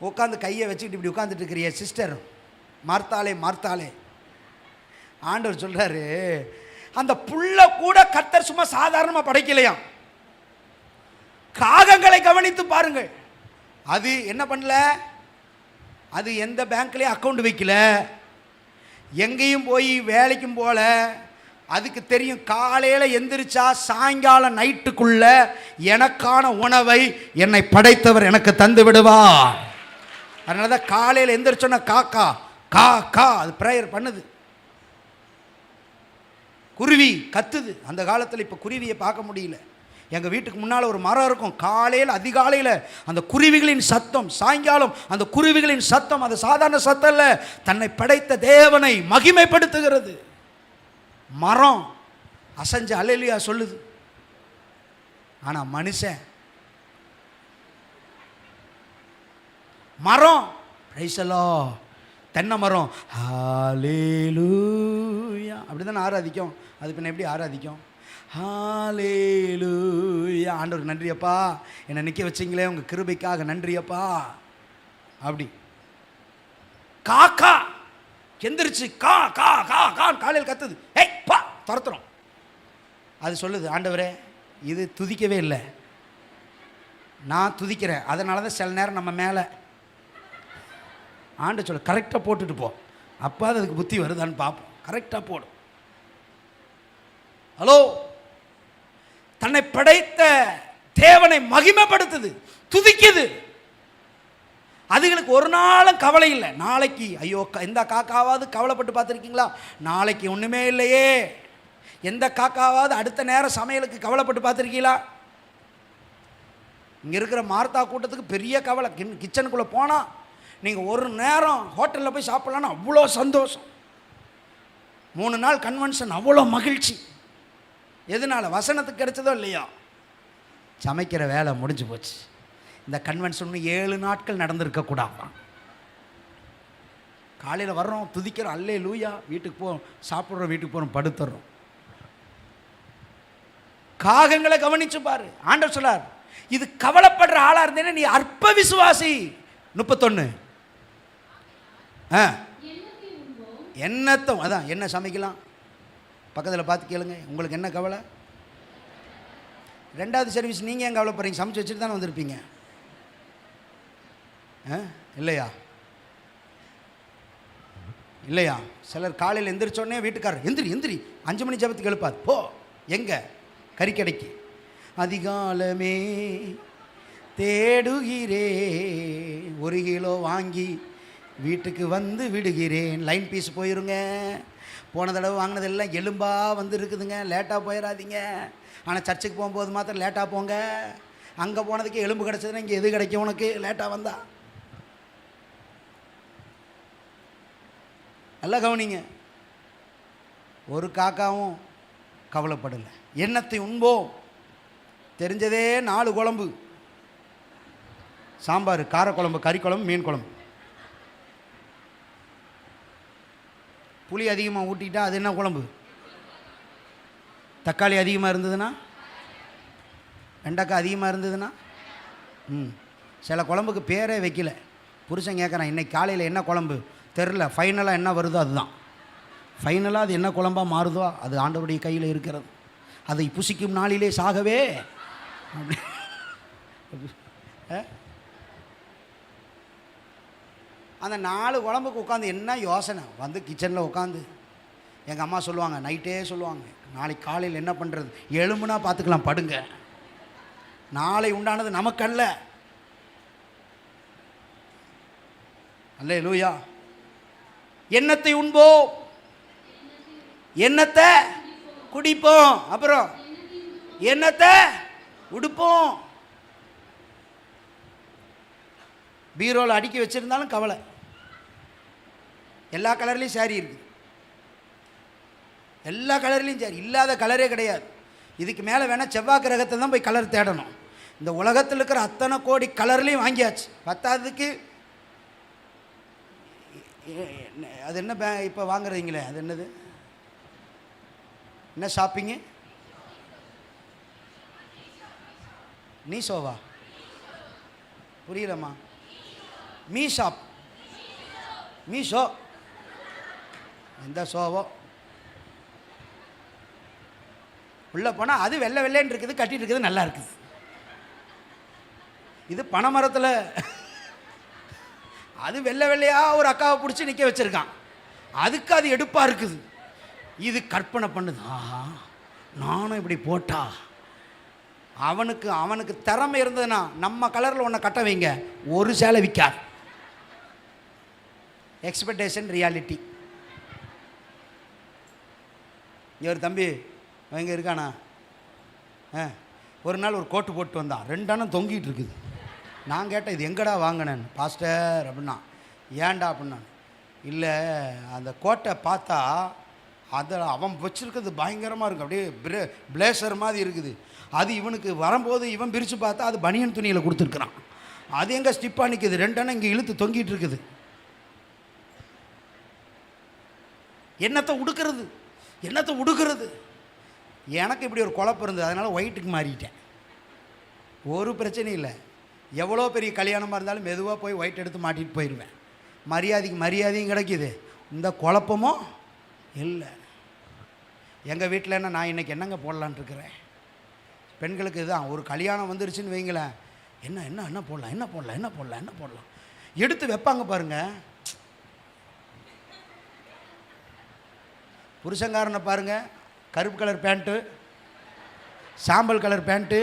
உட்காந்து கையை வச்சுக்கிட்டு இப்படி உட்காந்துட்டு இருக்கிறிய சிஸ்டர் மார்த்தாலே, ஆண்டவர் சொல்கிறாரு, அந்த புல்ல கூட கர்த்தர் சும்மா சாதாரணமாக படைக்கலையாம். காகங்களை கவனித்து பாருங்கள். அது என்ன பண்ணல, அது எந்த பேங்க்லேயும் அக்கௌண்ட் வைக்கல, எங்கேயும் போய் வேலைக்கும் போல. அதுக்கு தெரியும், காலையில் எந்திரிச்சா சாயங்காலம் நைட்டுக்குள்ள எனக்கான உணவை என்னை படைத்தவர் எனக்கு தந்து விடுவார். அதனால தான் காலையில் எந்திரிச்சோன்னா காக்கா கா கா அது ப்ரேயர் பண்ணுது, குருவி கத்துது. அந்த காலத்தில் இப்போ குருவியை பார்க்க முடியல. எங்கள் வீட்டுக்கு முன்னால் ஒரு மரம் இருக்கும், காலையில் அதிகாலையில் அந்த குருவிகளின் சத்தம், சாயங்காலம் அந்த குருவிகளின் சத்தம், அது சாதாரண சத்தம் இல்லை, தன்னை படைத்த தேவனை மகிமைப்படுத்துகிறது. மரம் அசைஞ்சு அல்லேலூயா சொல்லுது. ஆனால் மனுஷன், மரம் பிரைஸ் தி லார்ட், தென்னை மரம் ஹல்லேலூயா அப்படி தானே ஆராதிக்கும். அது பின்ன எப்படி ஆராதிக்கும்? ஹalleluya. ஆண்டவர் நன்றியப்பா, என்னை நிற்க வச்சிங்களே உங்கள் கிருபைக்காக நன்றியப்பா. அப்படி காக்கா எந்திரிச்சு கா கா கா கா காலையில் கத்துது, ஏய் பா துரத்துறோம். அது சொல்லுது, ஆண்டவரே இது துதிக்கவே இல்லை, நான் துதிக்கிறேன், அதனால தான் சில நேரம் நம்ம மேலே ஆண்டு சொல்ல கரெக்டாக போட்டுட்டு போ, அப்போ அதுக்கு புத்தி வருதான்னு பார்ப்போம். கரெக்டாக போடும். ஹலோ, தன்னை படைத்த தேவனை மகிமைப்படுத்துது, துதிக்குது. அதுகளுக்கு ஒரு நாளும் கவலை இல்லை. நாளைக்கு ஐயோ எந்த காக்காவாவது கவலைப்பட்டு பார்த்துருக்கீங்களா? நாளைக்கு ஒன்றுமே இல்லையே. எந்த காக்காவாவது அடுத்த நேரம் சமையலுக்கு கவலைப்பட்டு பார்த்துருக்கீங்களா? இங்கே இருக்கிற மார்த்தா கூட்டத்துக்கு பெரிய கவலை. கிச்சனுக்குள்ளே போனால் நீங்கள் ஒரு நேரம் ஹோட்டலில் போய் சாப்பிட்லான்னு அவ்வளோ சந்தோஷம். 3 நாள் கன்வென்ஷன், அவ்வளோ மகிழ்ச்சி. எதனால்? வசனத்துக்கு கிடைச்சதோ இல்லையா, சமைக்கிற வேலை முடிஞ்சு போச்சு. இந்த கன்வென்ஷன் 7 நாட்கள் நடந்திருக்கக்கூடாதான். காலையில் வர்றோம், துதிக்கிறோம், அல்லே லூயா, வீட்டுக்கு போகிறோம், சாப்பிட்றோம், வீட்டுக்கு போகிறோம், படுத்துறோம். காகங்களை கவனிச்சு பாரு. ஆண்டவர் சொல்லார், இது கவலைப்படுற ஆளாக இருந்தேன்னா நீ அற்ப விசுவாசி. 31 என்னத்தம், அதான் என்ன சமைக்கலாம், பக்கத்தில் பார்த்து கேளுங்க, உங்களுக்கு என்ன கவலை? 2வது சர்வீஸ் நீங்கள் ஏன் கவலைப்படுறீங்க? சமைச்சு வச்சுட்டு தானே வந்திருப்பீங்க, இல்லையா? இல்லையா? சிலர் காலையில் எந்திரிச்சோடனே வீட்டுக்காரர் எந்திரி எந்திரி 5 மணி ஜபத்துக்கு எழுப்பாது, போ எங்கே கறிக்கடைக்கு. அதிகாலமே தேடுகிறேன், 1 கிலோ வாங்கி வீட்டுக்கு வந்து விடுகிறேன். லைன் பீஸ் போயிருங்க. போன தடவை வாங்கினதெல்லாம் எலும்பாக வந்து இருக்குதுங்க, லேட்டாக போயிடாதீங்க. ஆனால் சர்ச்சுக்கு போகும்போது மாத்திரம் லேட்டாக போங்க. அங்கே போனதுக்கு எலும்பு கிடச்சதுன்னா இங்கே எது கிடைக்கும் உனக்கு லேட்டாக வந்தா? நல்லா கவனிங்க. ஒரு காக்காவும் கவலைப்படலை. எண்ணத்தை உண்போம். தெரிஞ்சதே 4 குழம்பு, சாம்பார், காரக்குழம்பு, கறி குழம்பு, மீன் குழம்பு. புளி அதிகமாக ஊட்டிட்டா அது என்ன குழம்பு? தக்காளி அதிகமாக இருந்ததுன்னா, வெண்டைக்காய் அதிகமாக இருந்ததுன்னா, சில குழம்புக்கு பேரே வைக்கல. புருஷன் கேட்குறான், இன்னைக்கு காலையில் என்ன குழம்பு தெரில, ஃபைனலாக என்ன வருதோ அதுதான். ஃபைனலாக அது என்ன குழம்பாக மாறுதோ அது ஆண்டவருடைய கையில் இருக்கிறது. அதை புசிக்கும் நாளிலே சாகவே அப்படி. அந்த 4 குழம்புக்கு உட்காந்து என்ன யோசனை? வந்து கிச்சனில் உட்காந்து எங்கள் அம்மா சொல்லுவாங்க, நைட்டே சொல்லுவாங்க, நாளைக்கு காலையில் என்ன பண்ணுறது, எலும்புனா பார்த்துக்கலாம், படுங்க, நாளை உண்டானது நமக்கல்ல. அல்லேலூயா. எண்ணத்தை உண்போம், எண்ணத்தை குடிப்போம், அப்புறம் எண்ணத்தை உடுப்போம். பீரோவில் அடுக்கி வச்சுருந்தாலும் கவலை. எல்லா கலர்லேயும் சாரி இருக்குது, எல்லா கலர்லேயும் சாரி, இல்லாத கலரே கிடையாது. இதுக்கு மேலே வேணால் செவ்வாய் கிரகத்தை தான் போய் கலர் தேடணும். இந்த உலகத்தில் இருக்கிற அத்தனை கோடி கலர்லேயும் வாங்கியாச்சு. பத்தாவதுக்கு அது என்ன இப்போ வாங்குறீங்களே, அது என்னது, என்ன ஷாப்பிங்கு? மீஷோவா? புரியலம்மா. மீஷாப், மீஷோ, எந்த ஷோவோ உள்ளே போனால் அது வெள்ளை வெள்ளைன்னு இருக்குது, கட்டிட்டு இருக்குது, நல்லா இருக்குது. இது பனைமரத்தில் அது வெள்ளை வெள்ளையாக ஒரு அக்காவை பிடிச்சி நிற்க வச்சுருக்கான், அதுக்கு அது எடுப்பாக இருக்குது. இது கற்பனை பண்ணுது, ஆஹா நானும் இப்படி போட்டா. அவனுக்கு திறமை இருந்ததுன்னா நம்ம கலரில் ஒன்றை கட்ட வைங்க, ஒரு சேலை விற்காது. Expectation reality. இங்கே ஒரு தம்பி அவங்க இருக்கானா, ஒரு நாள் ஒரு கோட்டு போட்டு வந்தான், 2 அண்ணன் தொங்கிட்டு இருக்குது. நான் கேட்டேன், இது எங்கடா வாங்கினேன் பாஸ்டர் அப்படின்னா. ஏன்டா அப்படின்னா, இல்லை அந்த கோட்டை பார்த்தா அதை அவன் வச்சுருக்கிறது பயங்கரமாக இருக்குது, அப்படியே பிளேசர் மாதிரி இருக்குது. அது இவனுக்கு வரும்போது இவன் பிரித்து பார்த்தா அது பனியன் துணியில் கொடுத்துருக்குறான். அது எங்கே ஸ்டிப்பாக நிற்குது, 2 அண்ணன் இங்கே இழுத்து தொங்கிட்டு இருக்குது. என்னத்தை உடுக்கிறது, என்னத்தை உடுக்கிறது? எனக்கு இப்படி ஒரு குழப்பம் இருந்தது, அதனால் ஒயிட்டுக்கு மாறிட்டேன். ஒரு பிரச்சனையும் இல்லை. எவ்வளோ பெரிய கல்யாணமாக இருந்தாலும் மெதுவாக போய் ஒயிட் எடுத்து மாட்டிட்டு போயிடுவேன். மரியாதைக்கு மரியாதையும் கிடைக்கிது, இந்த குழப்பமும் இல்லை. எங்கள் வீட்டில் என்ன, நான் இன்றைக்கி என்னங்க போடலான் இருக்கிறேன். பெண்களுக்கு இதுதான், ஒரு கல்யாணம் வந்துருச்சுன்னு வைங்களேன், என்ன என்ன என்ன போடலாம் என்ன போடலாம் என்ன போடலாம் என்ன போடலாம் எடுத்து வைப்பாங்க பாருங்கள். புருஷங்காரனை பாருங்கள், கருப்பு கலர் பேண்ட்டு, சாம்பல் colour pant,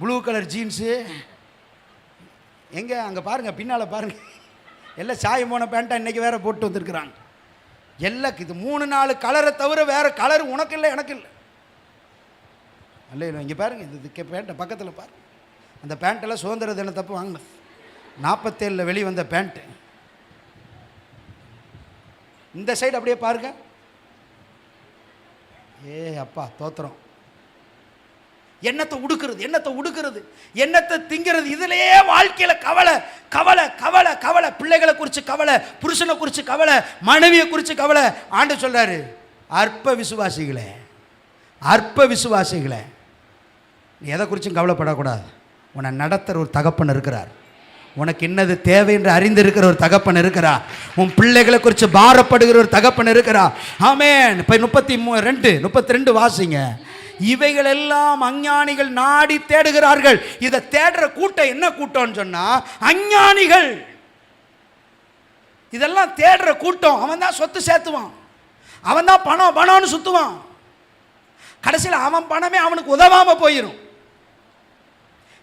blue colour jeans, எங்கே அங்கே பாருங்கள் பின்னால் பாருங்கள், எல்லாம் சாயம் போன பேண்ட்டாக இன்றைக்கி வேறு போட்டு வந்துருக்குறாங்க. எல்லாம் இது 3-4 கலரை தவிர வேறு கலர் உனக்கு இல்லை எனக்கு இல்லை. அல்ல இங்கே பாருங்கள், இந்த பேண்ட்டை பக்கத்தில் பாருங்கள். அந்த பேண்ட்டெல்லாம் சுதந்திர தினத்தப்போ வாங்கினது, 47 வெளி வந்த பேண்ட்டு. இந்த சைடு அப்படியே பாருங்க, ஏ அப்பா தோத்திரம். எண்ணத்தை உடுக்கிறது, எண்ணத்தை உடுக்கிறது, எண்ணத்தை திங்கிறது, இதுலேயே வாழ்க்கையில் கவலை கவலை கவலை கவலை. பிள்ளைகளை குறித்து கவலை, புருஷனை குறித்து கவலை, மனைவியை குறித்து கவலை. ஆண்டு சொல்றாரு, அற்ப விசுவாசிகளே, அற்ப விசுவாசிகளே, நீ எதை குறிச்சும் கவலைப்படக்கூடாது. உன்னை நடத்துகிற ஒரு தகப்பன் இருக்கிறார், உனக்கு என்னது தேவை என்று அறிந்திருக்கிற ஒரு தகப்பன் இருக்கிறார், உன் பிள்ளைகளை குறித்து பாரப்படுகிற ஒரு தகப்பன் இருக்கிறார். ஆமென். இப்போ 32 வாசிங்க. இவைகள் எல்லாம் அஞ்ஞானிகள் நாடி தேடுகிறார்கள். இதை தேடுற கூட்டம் என்ன கூட்டம்னு சொன்னா அஞ்ஞானிகள். இதெல்லாம் தேடுற கூட்டம். அவன் தான் சொத்து சேர்த்துவான், அவன் தான் பணம் பணம்னு சுத்துவான். கடைசியில் அவன் பணமே அவனுக்கு உதவாம போயிடும்.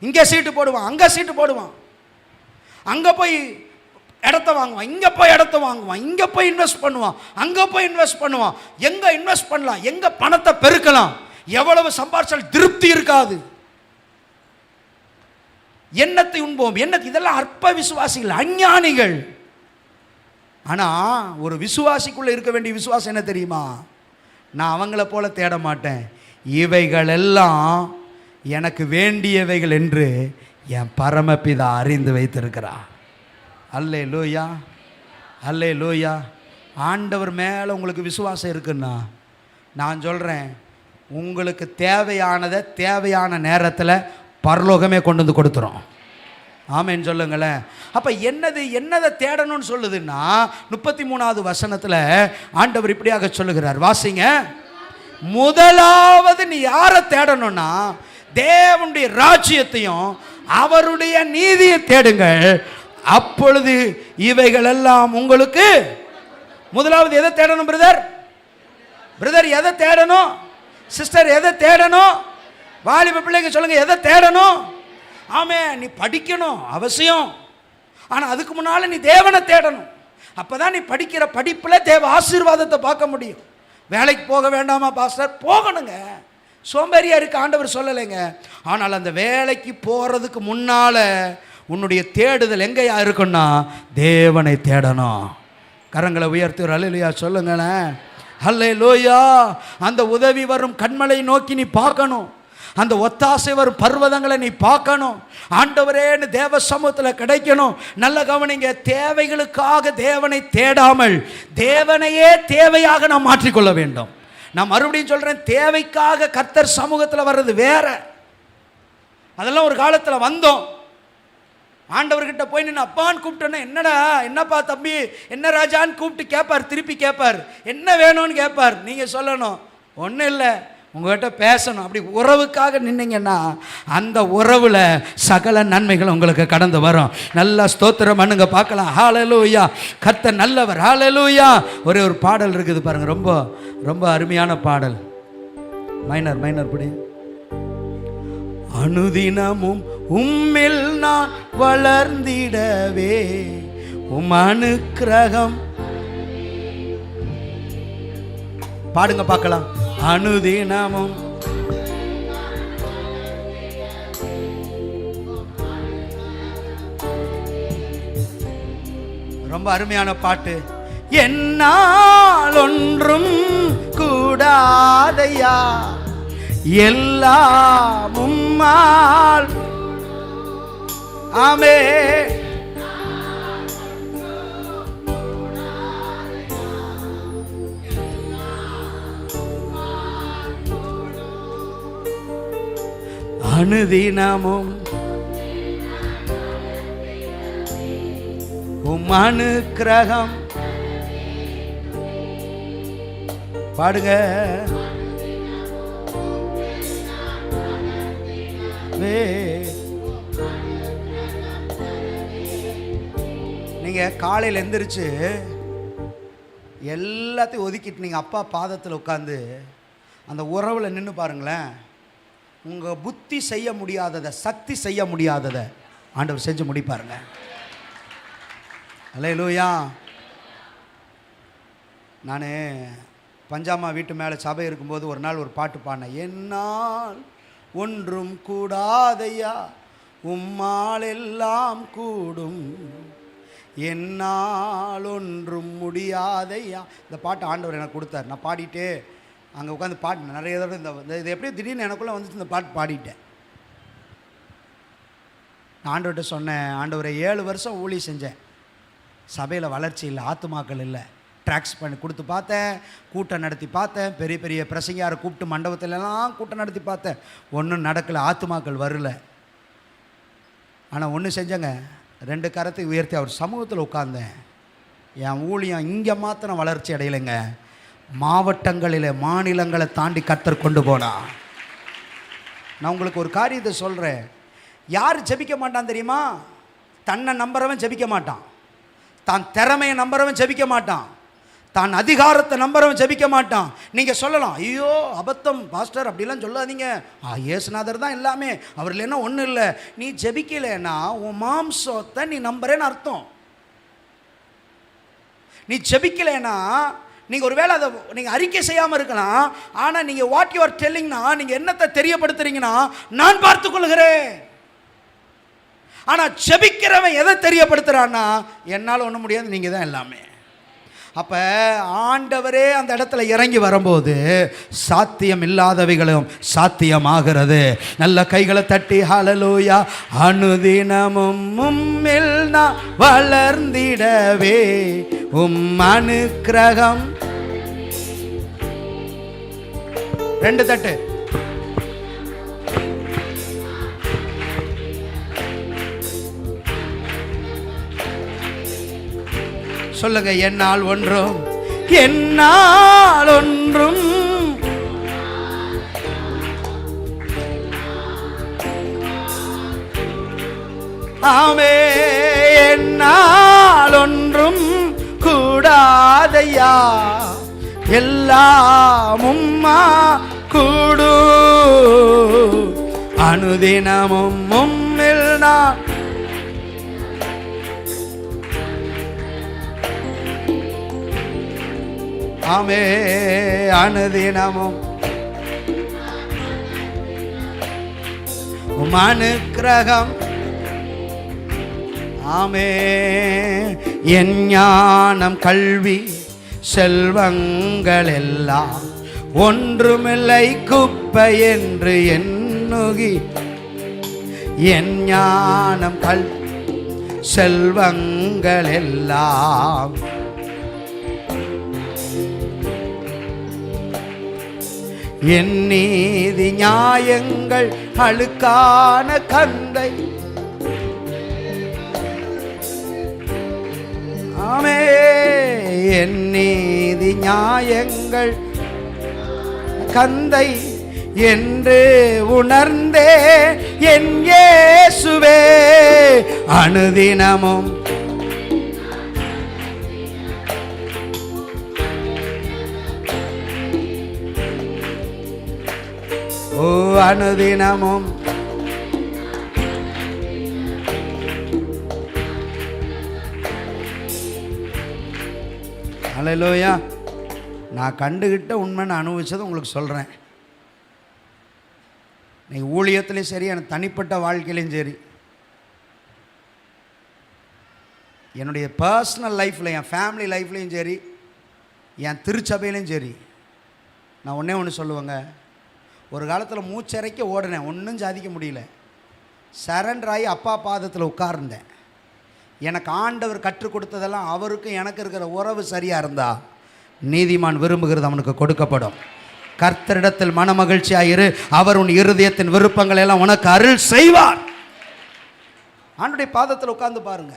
இங்கே சீட்டு போடுவான், அங்கே சீட்டு போடுவான், அங்கே போய் இடத்த வாங்குவான், இங்கே போய் இடத்த வாங்குவான், இங்கே போய் இன்வெஸ்ட் பண்ணுவான், அங்கே போய் இன்வெஸ்ட் பண்ணுவான். எங்கே இன்வெஸ்ட் பண்ணலாம், எங்கே பணத்தை பெருக்கலாம், எவ்வளவு சம்பாதிச்சால் திருப்தி இருக்காது. எண்ணத்தை உண்போம், எண்ணத்தை. இதெல்லாம் அற்ப விசுவாசிகள், அஞ்ஞானிகள். ஆனால் ஒரு விசுவாசிக்குள்ளே இருக்க வேண்டிய விசுவாசம் என்ன தெரியுமா? நான் அவங்கள போல தேட மாட்டேன், இவைகள் எல்லாம் எனக்கு வேண்டியவைகள் என்று என் பரமபிதா அறிந்து வைத்திருக்கிறார். அல்லேலூயா, அல்லேலூயா. ஆண்டவர் மேலே உங்களுக்கு விசுவாசம் இருக்குன்னா நான் சொல்கிறேன், உங்களுக்கு தேவையானதை தேவையான நேரத்தில் பரலோகமே கொண்டு வந்து கொடுத்துரும். ஆமேன்னு சொல்லுங்களேன். அப்போ என்னதை தேடணும்னு சொல்லுதுன்னா 33வது வசனத்தில் ஆண்டவர் இப்படியாக சொல்லுகிறார், வாசிங்க. முதலாவது நீ யாரை தேடணும்னா தேவனுடைய ராஜ்யத்தையும் அவருடைய நீதியை தேடுங்கள், அப்பொழுது இவைகள் எல்லாம் உங்களுக்கு. முதலாவது எதை தேடணும் பிரதர்? பிரதர் எதை தேடணும்? சிஸ்டர் எதை தேடணும்? வாலிப பிள்ளைங்க சொல்லுங்க, எதை தேடணும்? ஆமே, நீ படிக்கணும் அவசியம், ஆனால் அதுக்கு முன்னால் நீ தேவனை தேடணும். அப்போதான் நீ படிக்கிற படிப்பில் தேவ ஆசீர்வாதத்தை பார்க்க முடியும். வேலைக்கு போக வேண்டாமா பாஸ்டர்? போகணுங்க, சோம்பேறியா இருக்க ஆண்டவர் சொல்லலைங்க. ஆனால் அந்த வேலைக்கு போகிறதுக்கு முன்னால் உன்னுடைய தேடுதல் எங்கேயா இருக்குன்னா தேவனை தேடணும். கரங்களை உயர்த்தி ஒரு அல்லேலூயா சொல்லுங்களேன். அல்லேலூயா. அந்த உதவி வரும் கண்மலை நோக்கி நீ பார்க்கணும், அந்த ஒத்தாசை வரும் பர்வதங்களை நீ பார்க்கணும். ஆண்டவரேன்னு தேவ சமூகத்தில் கிடைக்கணும். நல்ல கவனிங்க, தேவைகளுக்காக தேவனை தேடாமல் தேவனையே தேவையாக நாம் மாற்றிக்கொள்ள வேண்டும். நான் மறுபடியும் சொல்கிறேன், தேவைக்காக கர்த்தர் சமூகத்தில் வர்றது வேற. அதெல்லாம் ஒரு காலத்தில் வந்தோம். ஆண்டவர்கிட்ட போய் நின்று அப்பான்னு கூப்பிட்டோன்னா, என்னடா என்னப்பா தம்பி என்ன ராஜான்னு கூப்பிட்டு கேட்பார், திருப்பி கேட்பார், என்ன வேணும்னு கேட்பார். நீங்கள் சொல்லணும், ஒன்றும் இல்லை, உங்கள்கிட்ட பேசணும். அப்படி உறவுக்காக நின்னீங்கன்னா அந்த உறவில் சகல நன்மைகள் உங்களுக்கு கடந்து வரும். நல்லா ஸ்தோத்திரம் பண்ணுங்க பார்க்கலாம். ஹல்லேலூயா, கர்த்தர் நல்லவர். ஹல்லேலூயா. ஒரே ஒரு பாடல் இருக்குது பாருங்க, ரொம்ப ரொம்ப அருமையான பாடல். மைனர் படி. அனுதினமும் உம்மில் நான் வளர்ந்திடவே உம் அனுக்கிரகம். பாடுங்க பார்க்கலாம். அனுதினமும். ரொம்ப அருமையான பாட்டு. என்னால் ஒன்றும் கூடாதையா, எல்லாம் உம்மால். ஆமே. அனுதினமும் உம் அனுக்கிரகம். பாடுங்க. நீங்கள் காலையில் எந்திரிச்சு எல்லாத்தையும் ஒதுக்கிட்டு நீங்கள் அப்பா பாதத்தில் உட்காந்து அந்த உறவில் நின்று பாருங்களேன். உங்கள் புத்தி செய்ய முடியாததை, சக்தி செய்ய முடியாததை ஆண்டவர் செஞ்சு முடிப்பாருங்க. அல்லேலூயா. நான் பஞ்சாமா வீட்டு மேலே சபை இருக்கும்போது ஒரு நாள் ஒரு பாட்டு பாடினேன். என்னால் ஒன்றும் கூடாதையா, உம்மால் எல்லாம் கூடும், என்னால் ஒன்றும் முடியாதையா. இந்த பாட்டு ஆண்டவர் எனக்கு கொடுத்தார். நான் பாடிட்டே அங்கே உட்காந்து பாடினேன் நிறைய தடவை. இந்த இது எப்படியும் திடீர்னு எனக்குள்ளே வந்துச்சு, இந்த பாட்டு பாடிட்டேன். நான் ஆண்டவர்கிட்ட சொன்னேன், ஆண்டவரை 7 வருஷம் ஊழி செஞ்சேன், சபையில் வளர்ச்சி இல்லை, ஆத்துமாக்கள் இல்லை. ட்ராக்ஸ் பண்ணி கொடுத்து பார்த்தேன், கூட்டம் நடத்தி பார்த்தேன், பெரிய பெரிய பிரசங்கியாரை கூப்பிட்டு மண்டபத்திலலாம் கூட்டம் நடத்தி பார்த்தேன், ஒன்றும் நடக்கலை, ஆத்துமாக்கள் வரல. ஆனால் ஒன்று செஞ்சேங்க, 2 கரத்தை உயர்த்தி அவர் சமூகத்தில் உட்கார்ந்தேன். என் ஊழியம் இங்கே மாத்திரம் வளர்ச்சி அடையலைங்க, மாவட்டங்களில் மாநிலங்களை தாண்டி கர்த்தர் கொண்டு போனா. நான் உங்களுக்கு ஒரு காரியத்தை சொல்கிறேன். யார் ஜெபிக்க மாட்டான் தெரியுமா? தன்னை நம்புறவன் ஜெபிக்க மாட்டான், தான் திறமையை நம்புறவன் ஜெபிக்க மாட்டான், தான் அதிகாரத்தை நம்புறவன் ஜெபிக்க மாட்டான். நீங்கள் சொல்லலாம், ஐயோ அபத்தம் பாஸ்டர் அப்படிலாம் சொல்லாதீங்க, இயேசுநாதர் தான் எல்லாமே, அவர் இல்லைன்னா ஒன்றும் இல்லை. நீ ஜெபிக்கலைன்னா உன் மாம்சத்தை நீ நம்புறேன்னு அர்த்தம். நீ ஜெபிக்கலைன்னா நீங்கள் ஒரு வேளை அதை நீங்கள் அறிக்கை செய்யாமல் இருக்கலாம், ஆனால் நீங்கள் வாட் யூ ஆர் டெல்லிங்னா நீங்கள் என்னத்தை தெரியப்படுத்துறீங்கன்னா, நான் பார்த்துக்கொள்கிறேன். ஆனால் ஜெபிக்கிறவன் எதை தெரியப்படுத்துகிறான்னா, என்னால் ஒன்றும் முடியாது, நீங்கள் தான் எல்லாமே. அப்போ ஆண்டவரே அந்த இடத்துல இறங்கி வரும்போது சாத்தியம் இல்லாதவைகளும் சாத்தியமாகிறது. நல்ல கைகளை தட்டி ஹல்லேலூயா. அனுதினமும் உம்மில் நான் வளர்ந்திடவே உம் அனுக்கிரகம். 2 தட்டு. சொல்லுங்க. என்னால் ஒன்றும், என்னால் ஒன்றும், ஆமே, என்னால் ஒன்றும் கூடாதையா, எல்லாம் உம்மா கூடு, அனுதினமும் உம்மில் நான். ஆமே, அனுதினமும் உம் அனுக்கிரகம். ஆமே, என் ஞானம் கல்வி செல்வங்கள் எல்லாம் ஒன்றுமில்லை குப்பை என்று எண்ணுகி, என் ஞானம் செல்வங்கள் எல்லாம் என் நீதி நியாயங்கள் அழுக்கான கந்தை. ஆமே, என் நீதி நியாயங்கள் கந்தை என்று உணர்ந்தே என் இயேசுவே அனுதினமும் ஓ அனுதினமும் ஹல்லேலூயா. நான் கண்டுகிட்ட உண்மை நான் அனுபவிச்சதை உங்களுக்கு சொல்கிறேன். நீங்கள் ஊழியத்துலேயும் சரி, எனக்கு தனிப்பட்ட வாழ்க்கையிலையும் சரி, என்னுடைய பர்சனல் லைஃப்பில், என் ஃபேமிலி லைஃப்லேயும் சரி, என் திருச்சபையிலையும் சரி, நான் ஒன்றே ஒன்று சொல்லுவேங்க. ஒரு காலத்தில் மூச்சரைக்க ஓடினேன், ஒன்றும் சாதிக்க முடியல. சரண்டர் ஆகி அப்பா பாதத்தில் உட்கார்ந்தேன். எனக்கு ஆண்டவர் கற்றுக் கொடுத்ததெல்லாம் அவருக்கும் எனக்கு இருக்கிற உறவு சரியாக இருந்தால் நீதிமான் விரும்புகிறது அவனுக்கு கொடுக்கப்படும். கர்த்தரிடத்தில் மனமகிழ்ச்சியாயிரு, அவர் உன் இருதயத்தின் விருப்பங்களை எல்லாம் உனக்கு அருள் செய்வார். ஆண்டவருடைய பாதத்தில் உட்கார்ந்து பாருங்க.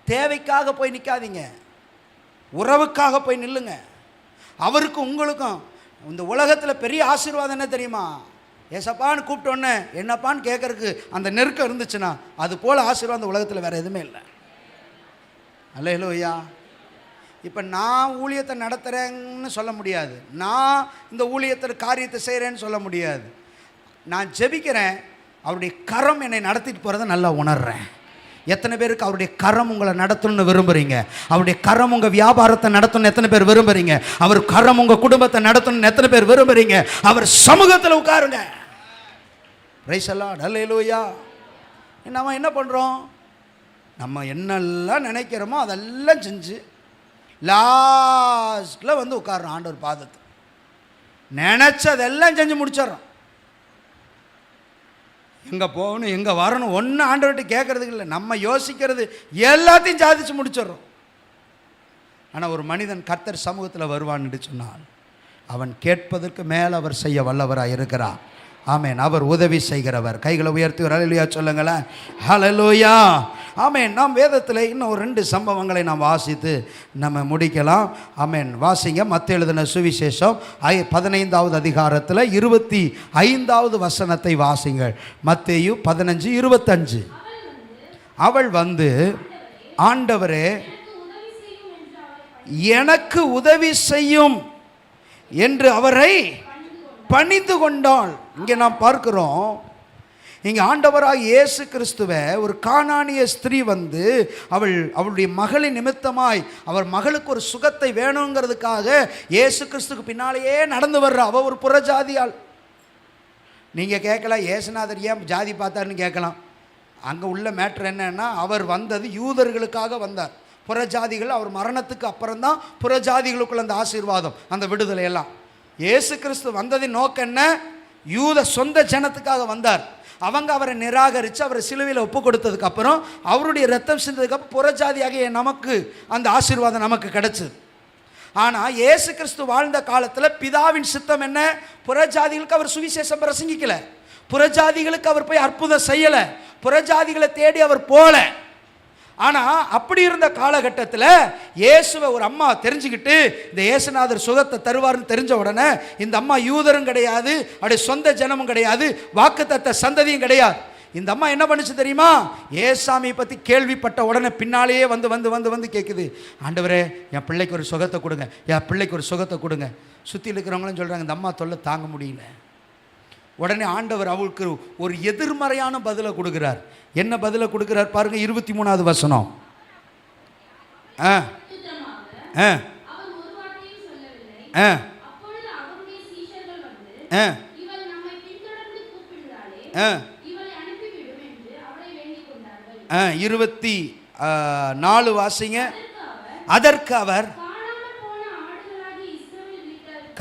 தேவைக்காக போய் நிற்காதீங்க, உறவுக்காக போய் நில்லுங்க. அவருக்கும் உங்களுக்கும் இந்த உலகத்தில் பெரிய ஆசீர்வாதம் என்ன தெரியுமா? ஏசப்பான்னு கூப்பிட்டோன்னே என்னப்பான்னு கேட்கறதுக்கு அந்த நெருக்கம் இருந்துச்சுன்னா அது போல் ஆசீர்வாதம் இந்த உலகத்தில் வேறு எதுவுமே இல்லை. அல்லேலூயா. இப்போ நான் ஊழியத்தை நடத்துகிறேன்னு சொல்ல முடியாது, நான் இந்த ஊழியத்தில் காரியத்தை செய்கிறேன்னு சொல்ல முடியாது. நான் ஜெபிக்கிறேன், அவருடைய கரம் என்னை நடத்திட்டு போகிறத நல்லா உணர்றேன். எத்தனை பேருக்கு அவருடைய கரம் உங்களை நடத்தணும்னு விரும்புகிறீங்க? அவருடைய கரம் உங்கள் வியாபாரத்தை நடத்தணும்னு எத்தனை பேர் விரும்புகிறீங்க? அவர் கரம் உங்கள் குடும்பத்தை நடத்தணும்னு எத்தனை பேர் விரும்புகிறீங்க? அவர் சமூகத்தில் உட்காருங்க. Praise the Lord. அல்லேலூயா. நம்ம என்ன பண்ணுறோம்? நம்ம என்னெல்லாம் நினைக்கிறோமோ அதெல்லாம் செஞ்சு லாஸ்ட்டில் வந்து உட்காரோம் ஆண்டவர் பாதத்தை. நினச்சதெல்லாம் செஞ்சு முடிச்சிடறோம். எங்கே போகணும், எங்கே வரணும், ஒன்றும் ஆண்டவர்கிட்ட கேட்குறதுக்கு இல்லை. நம்ம யோசிக்கிறது எல்லாத்தையும் சாதிச்சு முடிச்சிடறோம். ஆனால் ஒரு மனிதன் கர்த்தர் சமூகத்தில் வருவான்னு சொன்னால் அவன் கேட்பதற்கு மேலே அவர் செய்ய வல்லவராக இருக்கிறார். ஆமேன். அவர் உதவி செய்கிறவர். கைகளை உயர்த்தி ஒரு ஹல்லேலூயா சொல்லுங்களேன். ஹல்லேலூயா. ஆமேன். நாம் வேதத்தில் இன்னும் ஒரு 2 சம்பவங்களை நாம் வாசித்து நம்ம முடிக்கலாம். ஆமேன். வாசிங்க. மத்தேயு எழுதின சுவிசேஷம் 15வது அதிகாரத்தில் 25வது வசனத்தை வாசிங்கள். மத்தேயு 15:25. அவள் வந்து, ஆண்டவரே எனக்கு உதவி செய்யும் என்று அவரை பணிந்து கொண்டாள். இங்கே நாம் பார்க்கிறோம், இங்கே ஆண்டவராக இயேசு கிறிஸ்துவை ஒரு கானானிய ஸ்திரீ வந்து அவளுடைய மகளின் நிமித்தமாய் அவர் மகளுக்கு ஒரு சுகத்தை வேணுங்கிறதுக்காக இயேசு கிறிஸ்துக்கு பின்னாலேயே நடந்து வர்ற அவள் ஒரு புறஜாதியாள். நீங்கள் கேட்கலாம், இயேசுநாதர் ஏன் ஜாதி பார்த்தாருன்னு கேட்கலாம். அங்கே உள்ள மேட்ரு என்னன்னா, அவர் வந்தது யூதர்களுக்காக வந்தார். புறஜாதிகள் அவர் மரணத்துக்கு அப்புறம்தான் புறஜாதிகளுக்குள்ள அந்த ஆசீர்வாதம், அந்த விடுதலை எல்லாம். இயேசு கிறிஸ்து வந்ததின் நோக்கம் என்ன? யூத சொந்த ஜனத்துக்காக வந்தார். அவங்க அவரை நிராகரித்து அவரை சிலுவையில் ஒப்பு கொடுத்ததுக்கு அப்புறம் அவருடைய ரத்தம் சிந்ததுக்கு புறஜாதியாக நமக்கு அந்த ஆசீர்வாதம் நமக்கு கிடைச்சது. ஆனால் இயேசு கிறிஸ்து வாழ்ந்த காலத்தில் பிதாவின் சித்தம் என்ன? புறஜாதிகளுக்கு அவர் சுவிசேஷம் பிரசங்கிக்கலை, புறஜாதிகளுக்கு அவர் போய் அற்புதம் செய்யலை, புறஜாதிகளை தேடி அவர் போகல. ஆனால் அப்படி இருந்த காலகட்டத்தில் இயேசுவை ஒரு அம்மா தெரிஞ்சுக்கிட்டு இந்த இயேசுநாதர் சுகத்தை தருவார்னு தெரிஞ்ச உடனே இந்த அம்மா யூதரும் கிடையாது, அப்படி சொந்த ஜனமும் கிடையாது, வாக்குத்தத்த சந்ததியும் கிடையாது. இந்த அம்மா என்ன பண்ணுச்சு தெரியுமா? ஏசாமியை பற்றி கேள்விப்பட்ட உடனே பின்னாலேயே வந்து வந்து வந்து வந்து கேட்குது, ஆண்டவரே என் பிள்ளைக்கு ஒரு சுகத்தை கொடுங்க, என் பிள்ளைக்கு ஒரு சுகத்தை கொடுங்க. சுற்றி இருக்கிறவங்களும் சொல்கிறாங்க, இந்த அம்மா தொல்லை தாங்க முடியல. உடனே ஆண்டவர் அவளுக்கு ஒரு எதிர்மறையான பதிலை கொடுக்கிறார். என்ன பதிலை கொடுக்கிறார் பாருங்க, 23வது வசனம். ஆ 24 வாசிங்க. அதற்கு அவர்,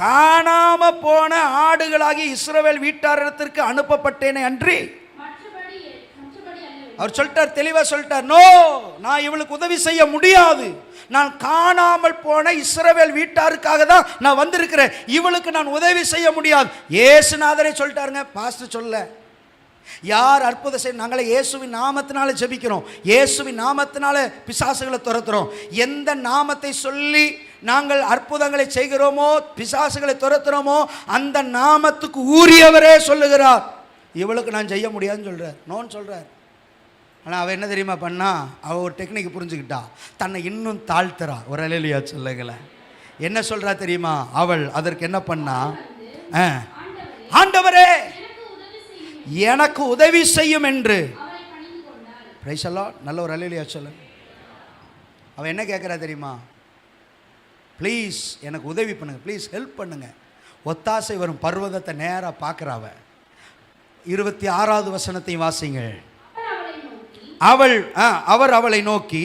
காணாம போன ஆடுகளாகி இஸ்ரவேல் வீட்டாரிடத்திற்கு அனுப்பப்பட்டேனே அன்றி. அவர் சொல்லிட்டார், தெளிவா சொல்லிட்டார், நோ, நான் இவளுக்கு உதவி செய்ய முடியாது. நான் காணாமல் போன இஸ்ரவேல் வீட்டாருக்காக தான் நான் வந்திருக்கிறேன், இவளுக்கு நான் உதவி செய்ய முடியாது. இயேசுநாதரே சொல்லிட்டாருங்க, பாஸ்டர் சொல்ல. யார் அற்புதம் செய்ய? நாங்களே இயேசுவின் நாமத்தினால ஜெபிக்கிறோம், இயேசுவின் நாமத்தினால பிசாசுகளை துரத்துறோம். எந்த நாமத்தை சொல்லி நாங்கள் அற்புதங்களை செய்கிறோமோ, பிசாசுகளை துரத்துறோமோ, அந்த நாமத்துக்கு ஊறியவரே சொல்லுகிறார், இவளுக்கு நான் செய்ய முடியாதுன்னு சொல்கிறார், நோன்னு சொல்கிறார். ஆனால் அவள் என்ன தெரியுமா பண்ணா? அவள் ஒரு டெக்னிக் புரிஞ்சுக்கிட்டா, தன்னை இன்னும் தாழ்த்துறா. ஒரு அல்லேலூயா சொல்லுங்களேன். என்ன சொல்கிறா தெரியுமா? அவள் அதற்கு என்ன பண்ணா? ஆண்டவரே எனக்கு உதவி செய்யும் என்று. Price the Lord. நல்ல ஒரு அல்லேலூயா சொல்லுங்க. அவள் என்ன கேட்குறா தெரியுமா? ப்ளீஸ் எனக்கு உதவி பண்ணுங்க, ப்ளீஸ் ஹெல்ப் பண்ணுங்க. ஒத்தாசை வரும் பர்வதத்தை நேராக பார்க்குறாவ. 26வது வசனத்தையும் வாசிங்க. அவர் அவளை நோக்கி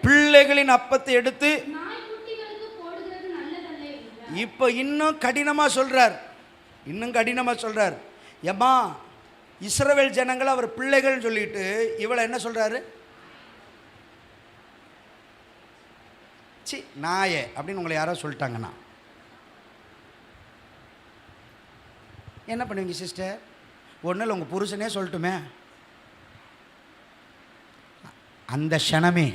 பிள்ளைகளின் அப்பத்தை எடுத்து, இப்போ இன்னும் கடினமாக சொல்கிறார், இன்னும் கடினமாக சொல்கிறார். ஏம்மா, இஸ்ரவேல் ஜனங்களை அவர் பிள்ளைகள்னு சொல்லிட்டு இவளை என்ன சொல்கிறாரு? சி நாயே அப்படின்னு உங்களை யாரோ சொல்லிட்டாங்கண்ணா, என்ன பண்ணுவீங்க சிஸ்டர்? ஒன்றும் இல்லை, உங்கள் புருஷனே சொல்லட்டுமே. அந்த க்ஷணமே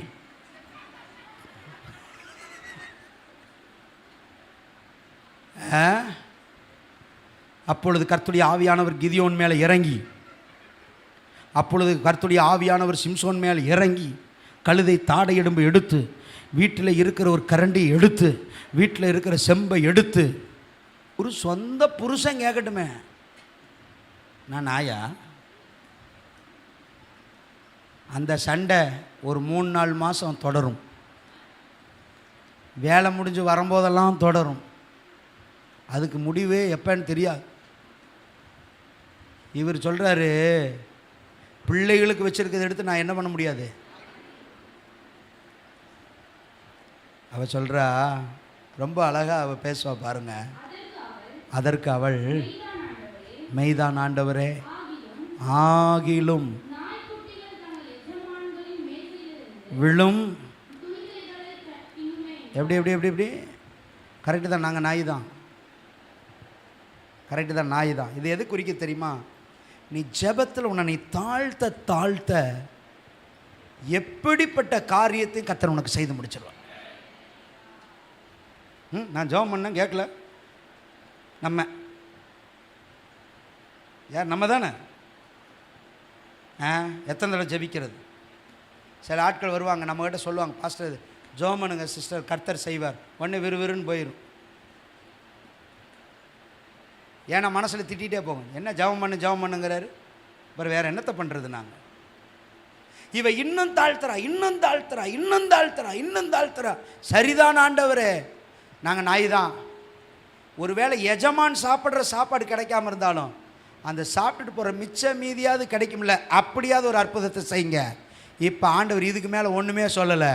அப்பொழுது கர்த்தருடைய ஆவியானவர் கிதியோன் மேலே இறங்கி, அப்பொழுது கர்த்தருடைய ஆவியானவர் சிம்சோன் மேலே இறங்கி கழுதை தாடை எலும்பு எடுத்து, வீட்டில் இருக்கிற ஒரு கரண்டி எடுத்து, வீட்டில் இருக்கிற செம்பை எடுத்து, ஒரு சொந்த புருஷன் கேட்கட்டுமே, நான் நாயா? அந்த சண்டை ஒரு 3-4 மாதம் தொடரும். வேலை முடிஞ்சு வரும்போதெல்லாம் தொடரும். அதுக்கு முடிவே எப்போன்னு தெரியாது. இவர் சொல்கிறாரு, பிள்ளைகளுக்கு வச்சுருக்கிறத எடுத்து நான் என்ன பண்ண முடியாது. அவள் சொல்கிறா, ரொம்ப அழகாக அவள் பேசுவா பாருங்க. அதற்கு அவள், மெய்தான் ஆண்டவரே, ஆகிலும் விழும். எப்படி எப்படி எப்படி எப்படி கரெக்டு தான். நாங்கள் நாய் தான், கரெக்டு தான், நாய் தான். இது எது குறிக்க தெரியுமா? நீ ஜெபத்தில் உன்னை நீ தாழ்த்த தாழ்த்த எப்படிப்பட்ட காரியத்தையும் கர்த்தர் உனக்கு செய்து முடிச்சிடுவான். நான் ஜெபம் பண்ணேன், கேட்கல. நம்ம யார்? நம்ம தானே. எத்தனை தடவை ஜெபிக்கிறது? சில ஆட்கள் வருவாங்க, நம்மகிட்ட சொல்லுவாங்க, பாஸ்டர் ஜெபம் பண்ணுங்க சிஸ்டர், கர்த்தர் செய்வார். ஒன்று விறுவிறுன்னு போயிடும். ஏன்னா மனசில் திட்டிகிட்டே போகும், என்ன ஜெபம் பண்ணுங்கிறாரு. அப்புறம் வேறு என்னத்தை பண்ணுறது? நாங்கள் இவ இன்னும் தாழ்த்துறா, இன்னும் தாழ்த்துறா, இன்னும் தாழ்த்துறா, இன்னும் தாழ்த்துறா. சரிதான் ஆண்டவரே, நாங்கள் நாய் தான். ஒருவேளை எஜமான் சாப்பிட்ற சாப்பாடு கிடைக்காம இருந்தாலும் அந்த சாப்பிட்டுட்டு போகிற மிச்ச மீதியாவது கிடைக்கும்ல, அப்படியாவது ஒரு அற்புதத்தை செய்யுங்க. இப்போ ஆண்டவர் இதுக்கு மேலே ஒன்றுமே சொல்லலை.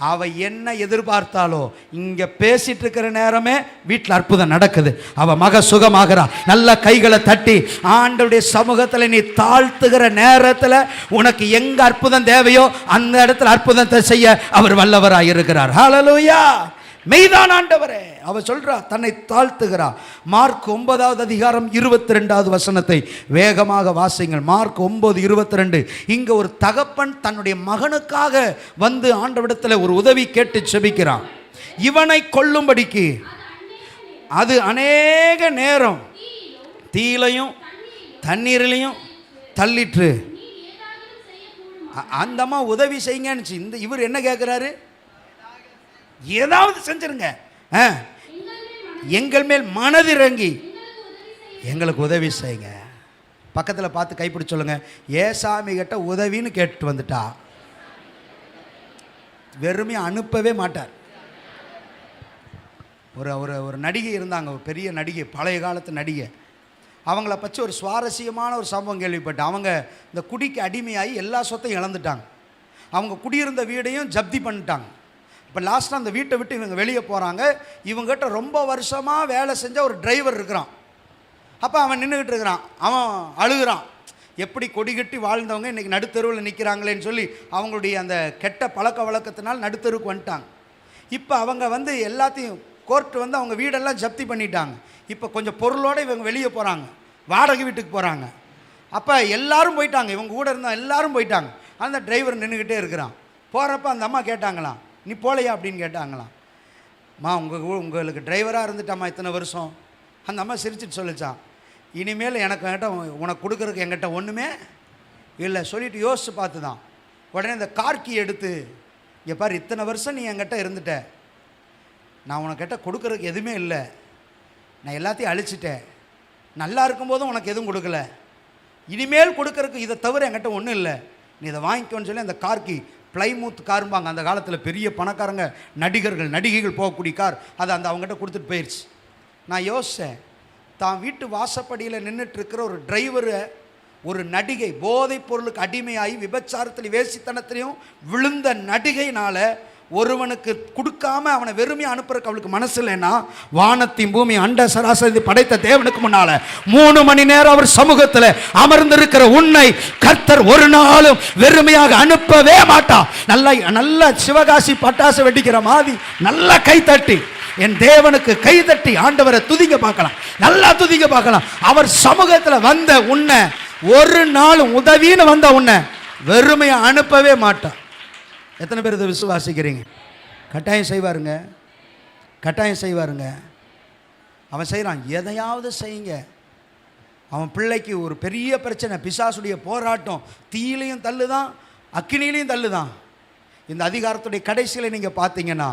அவள் என்ன எதிர்பார்த்தாலோ இங்கே பேசிகிட்டு இருக்கிற நேரமே வீட்டில் அற்புதம் நடக்குது. அவள் மக சுகமாகிறா. நல்ல கைகளை தட்டி ஆண்டவருடைய சமூகத்தில் நீ தாழ்த்துகிற நேரத்தில் உனக்கு எங்கே அற்புதம் தேவையோ அந்த இடத்துல அற்புதத்தை செய்ய அவர் வல்லவராக இருக்கிறார். ஹல்லேலூயா. மெய்தான் ஆண்டவரே. அவ சொல்றா, தன்னை தாழ்த்துகிறா. மார்க் 9வது அதிகாரம் 22வது வசனத்தை வேகமாக வாசிங்கள். மார்க் 9:22. இங்க ஒரு தகப்பன் தன்னுடைய மகனுக்காக வந்து ஆண்டவரிடத்தில் ஒரு உதவி கேட்டு செபிக்கிறான். இவனை கொல்லும்படிக்கு அது அநேக நேரம் தீயிலையும் தண்ணீரிலையும் தள்ளிற்று. அந்தம்மா உதவி செய்யுங்கன்னு இந்த இவர் என்ன கேட்கிறாரு? ஏதாவது செஞ்சிருங்க, எங்கள் மேல் மனதிறங்கி எங்களுக்கு உதவி செய்யுங்க. பக்கத்தில் பார்த்து கைப்பிடி சொல்லுங்க, ஏசாமி கிட்ட உதவின்னு கேட்டு வந்துட்டா வெறுமையை அனுப்பவே மாட்டார். ஒரு ஒரு ஒரு நடிகை இருந்தாங்க, ஒரு பெரிய நடிகை, பழைய காலத்து நடிகை. அவங்கள பற்றி ஒரு சுவாரஸ்யமான ஒரு சம்பவம் கேள்விப்பட்டேன். அவங்க இந்த குடிக்கு அடிமையாகி எல்லா சொத்தையும் இழந்துட்டாங்க. அவங்க குடியிருந்த வீடையும் ஜப்தி பண்ணிட்டாங்க. இப்போ லாஸ்ட்டாக அந்த வீட்டை விட்டு இவங்க வெளியே போகிறாங்க. இவங்ககிட்ட ரொம்ப வருஷமாக வேலை செஞ்ச ஒரு டிரைவர் இருக்கிறான். அப்போ அவன் நின்றுக்கிட்டு இருக்கிறான், அவன் அழுகிறான். எப்படி கொடி கட்டி வாழ்ந்தவங்க இன்றைக்கி நடுத்தருவில் நிற்கிறாங்களேன்னு சொல்லி அவங்களுடைய அந்த கெட்ட பழக்க வழக்கத்தினால் நடுத்தருவுக்கு வந்துட்டாங்க. இப்போ அவங்க வந்து எல்லாத்தையும் கோர்ட்டு வந்து அவங்க வீடெல்லாம் ஜப்தி பண்ணிட்டாங்க. இப்போ கொஞ்சம் பொருளோடு இவங்க வெளியே போகிறாங்க, வாடகை வீட்டுக்கு போகிறாங்க. அப்போ எல்லாரும் போயிட்டாங்க, இவங்க கூட இருந்தால் எல்லாரும் போயிட்டாங்க. அந்த டிரைவர் நின்றுக்கிட்டே இருக்கிறான். போகிறப்ப அந்த அம்மா கேட்டாங்களாம், நீ போலையா அப்படின்னு கேட்டாங்களாம். மா உங்களுக்கு டிரைவராக இருந்துட்டாம்மா இத்தனை வருஷம். அந்த அம்மா சிரிச்சிட்டு சொல்லிச்சான், இனிமேல் என்கிட்ட உனக்கு கொடுக்குறதுக்கு என்கிட்ட ஒன்றுமே இல்லை சொல்லிட்டு யோசிச்சு பார்த்து தான் உடனே இந்த கார்க்கி எடுத்து, இங்கே பாரு, இத்தனை வருஷம் நீ என்கிட்ட இருந்துட்ட, நான் உனக்கிட்ட கொடுக்குறதுக்கு எதுவுமே இல்லை, நான் எல்லாத்தையும் அழிச்சிட்டேன், நல்லா இருக்கும்போதும் உனக்கு எதுவும் கொடுக்கல, இனிமேல் கொடுக்குறதுக்கு இதை தவிர என்கிட்ட ஒன்றும் இல்லை, நீ இதை வாங்கிக்கோன்னு சொல்லி அந்த கார்க்கி, பிளைமூத் காரும்பாங்க அந்த காலத்தில், பெரிய பணக்காரங்க நடிகைகள் போகக்கூடிய கார், அதை அந்த அவங்ககிட்ட கொடுத்துட்டு போயிடுச்சு. நான் யோசித்தேன், தான் வீட்டு வாசப்படியில் நின்றுட்டு இருக்கிற ஒரு டிரைவரு, ஒரு நடிகை, போதைப் பொருளுக்கு அடிமையாகி விபச்சாரத்திலையும் வேசித்தனத்திலையும் விழுந்த நடிகையினால் ஒருவனுக்கு கொடுக்காம அவனை வெறுமையாக அனுப்புறதுக்கு அவளுக்கு மனசு இல்லைன்னா, வானத்தையும் பூமி அண்ட சராசரி படைத்த தேவனுக்கு முன்னால 3 மணி நேரம் அவர் சமூகத்தில் அமர்ந்திருக்கிற உன்னை கர்த்தர் ஒரு நாளும் வெறுமையாக அனுப்பவே மாட்டா. நல்ல சிவகாசி பட்டாசு வெடிக்கிற மாதிரி நல்ல கை தட்டி என் தேவனுக்கு கைதட்டி ஆண்டவரை துதிக்க பார்க்கலாம், நல்லா துதிக்க பார்க்கலாம். அவர் சமூகத்தில் வந்த உன்னை ஒரு நாளும் உதவின்னு வந்த உன்னை வெறுமையை அனுப்பவே மாட்டான். எத்தனை பேர் இதை விசுவாசிக்கிறீங்க? கட்டாயம் செய்வாருங்க, கட்டாயம் செய்வாருங்க. அவன் செய்கிறான், எதையாவது செய்யுங்க. அவன் பிள்ளைக்கு ஒரு பெரிய பிரச்சனை, பிசாசுடைய போராட்டம், தீயிலையும் தள்ளுதான், அக்கினியிலையும் தள்ளுதான். இந்த அதிகாரத்துடைய கடைசியில் நீங்கள் பார்த்தீங்கன்னா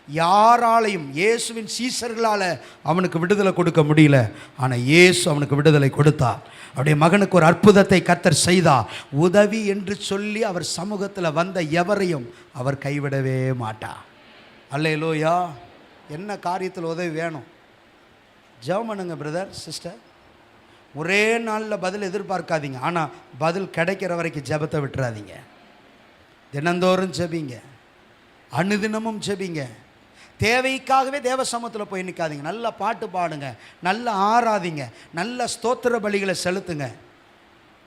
யாராலையும் இயேசுவின் சீசர்களால் அவனுக்கு விடுதலை கொடுக்க முடியல. ஆனால் இயேசு அவனுக்கு விடுதலை கொடுத்தார். அவருடைய மகனுக்கு ஒரு அற்புதத்தை கர்த்தர் செய்தார். உதவி என்று சொல்லி அவர் சமூகத்தில் வந்த எவரையும் அவர் கைவிடவே மாட்டார். அல்லேலூயா. என்ன காரியத்தில் உதவி வேணும்? ஜெபம் பண்ணுங்க பிரதர் சிஸ்டர். ஒரே நாளில் பதில் எதிர்பார்க்காதீங்க. ஆனால் பதில் கிடைக்கிற வரைக்கும் ஜெபத்தை விட்டுறாதீங்க. தினந்தோறும் ஜெபிங்க, அனுதினமும் ஜெபிங்க. தேவைக்காகவே தேவ சமூகத்தில் போய் நிற்காதீங்க. நல்ல பாட்டு பாடுங்க, நல்ல ஆராதிங்க, நல்ல ஸ்தோத்திர பலிகளை செலுத்துங்க.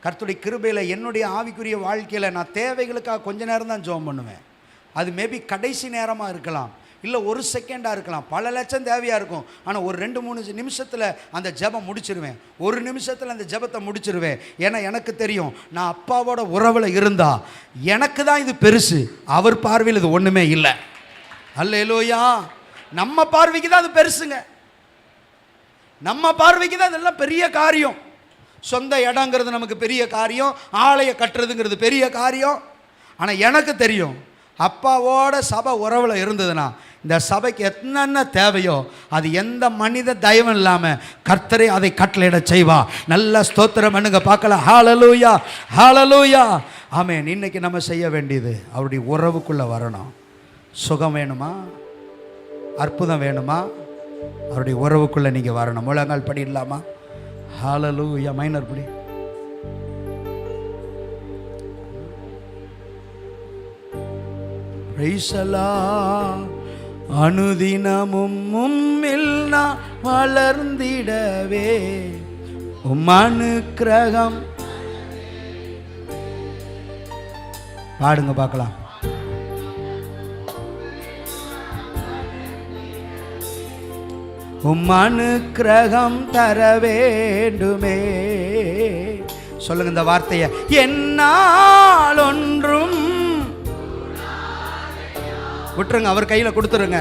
கர்த்தருடைய கிருபையில் என்னுடைய ஆவிக்குரிய வாழ்க்கையில் நான் தேவைகளுக்காக கொஞ்ச நேரம் தான் ஜெபம் பண்ணுவேன். அது மேபி கடைசி நேரமாக இருக்கலாம், இல்லை ஒரு செகண்டாக இருக்கலாம், பல லட்சம் தேவையாக இருக்கும். ஆனால் ஒரு 2-3 நிமிஷத்தில் அந்த ஜெபம் முடிச்சிருவேன். ஒரு நிமிஷத்தில் அந்த ஜெபத்தை முடிச்சிருவேன். ஏன்னா எனக்கு தெரியும், நான் அப்பாவோட உறவில் இருந்தால் எனக்கு தான் இது பெருசு, அவர் பார்வையில் இது ஒன்றுமே இல்லை. அல்லேலூயா. நம்ம பார்வைக்கு தான் அது பெருசுங்க, நம்ம பார்வைக்கு தான் இதெல்லாம் பெரிய காரியம். சொந்த இடங்கிறது நமக்கு பெரிய காரியம், ஆலய கட்டுறதுங்கிறது பெரிய காரியம். ஆனால் எனக்கு தெரியும், அப்பாவோட சபை உறவில் இருந்ததுன்னா இந்த சபைக்கு என்னென்ன தேவையோ அது எந்த மனித தயவும் இல்லாமல் கர்த்தரே அதை கட்டளையிட செய்வா. நல்ல ஸ்தோத்திரம் பண்ணுங்க பார்க்கலாம். ஹல்லேலூயா, ஹல்லேலூயா, ஆமென். இன்னைக்கு நம்ம செய்ய வேண்டியது அவருடைய உறவுக்குள்ளே வரணும். சுகம் வேணுமா, அற்புதம் வேணுமா, அவருடைய உறவுக்குள்ளே நீங்கள் வரணும். முழங்கால் படிடலாமா? ஹல்லேலூயா. மைனர் படி. அனுதினமும் உம்மில் நான் வளர்ந்திடவே உம் அனுக்கிரகம். பாடுங்க பார்க்கலாம். உம் அனுக்கிரகம் தர வேண்டுமே. சொல்லுங்க இந்த வார்த்தையை. என்னால் ஒன்றும் விட்டுருங்க, அவர் கையில் கொடுத்துருங்க.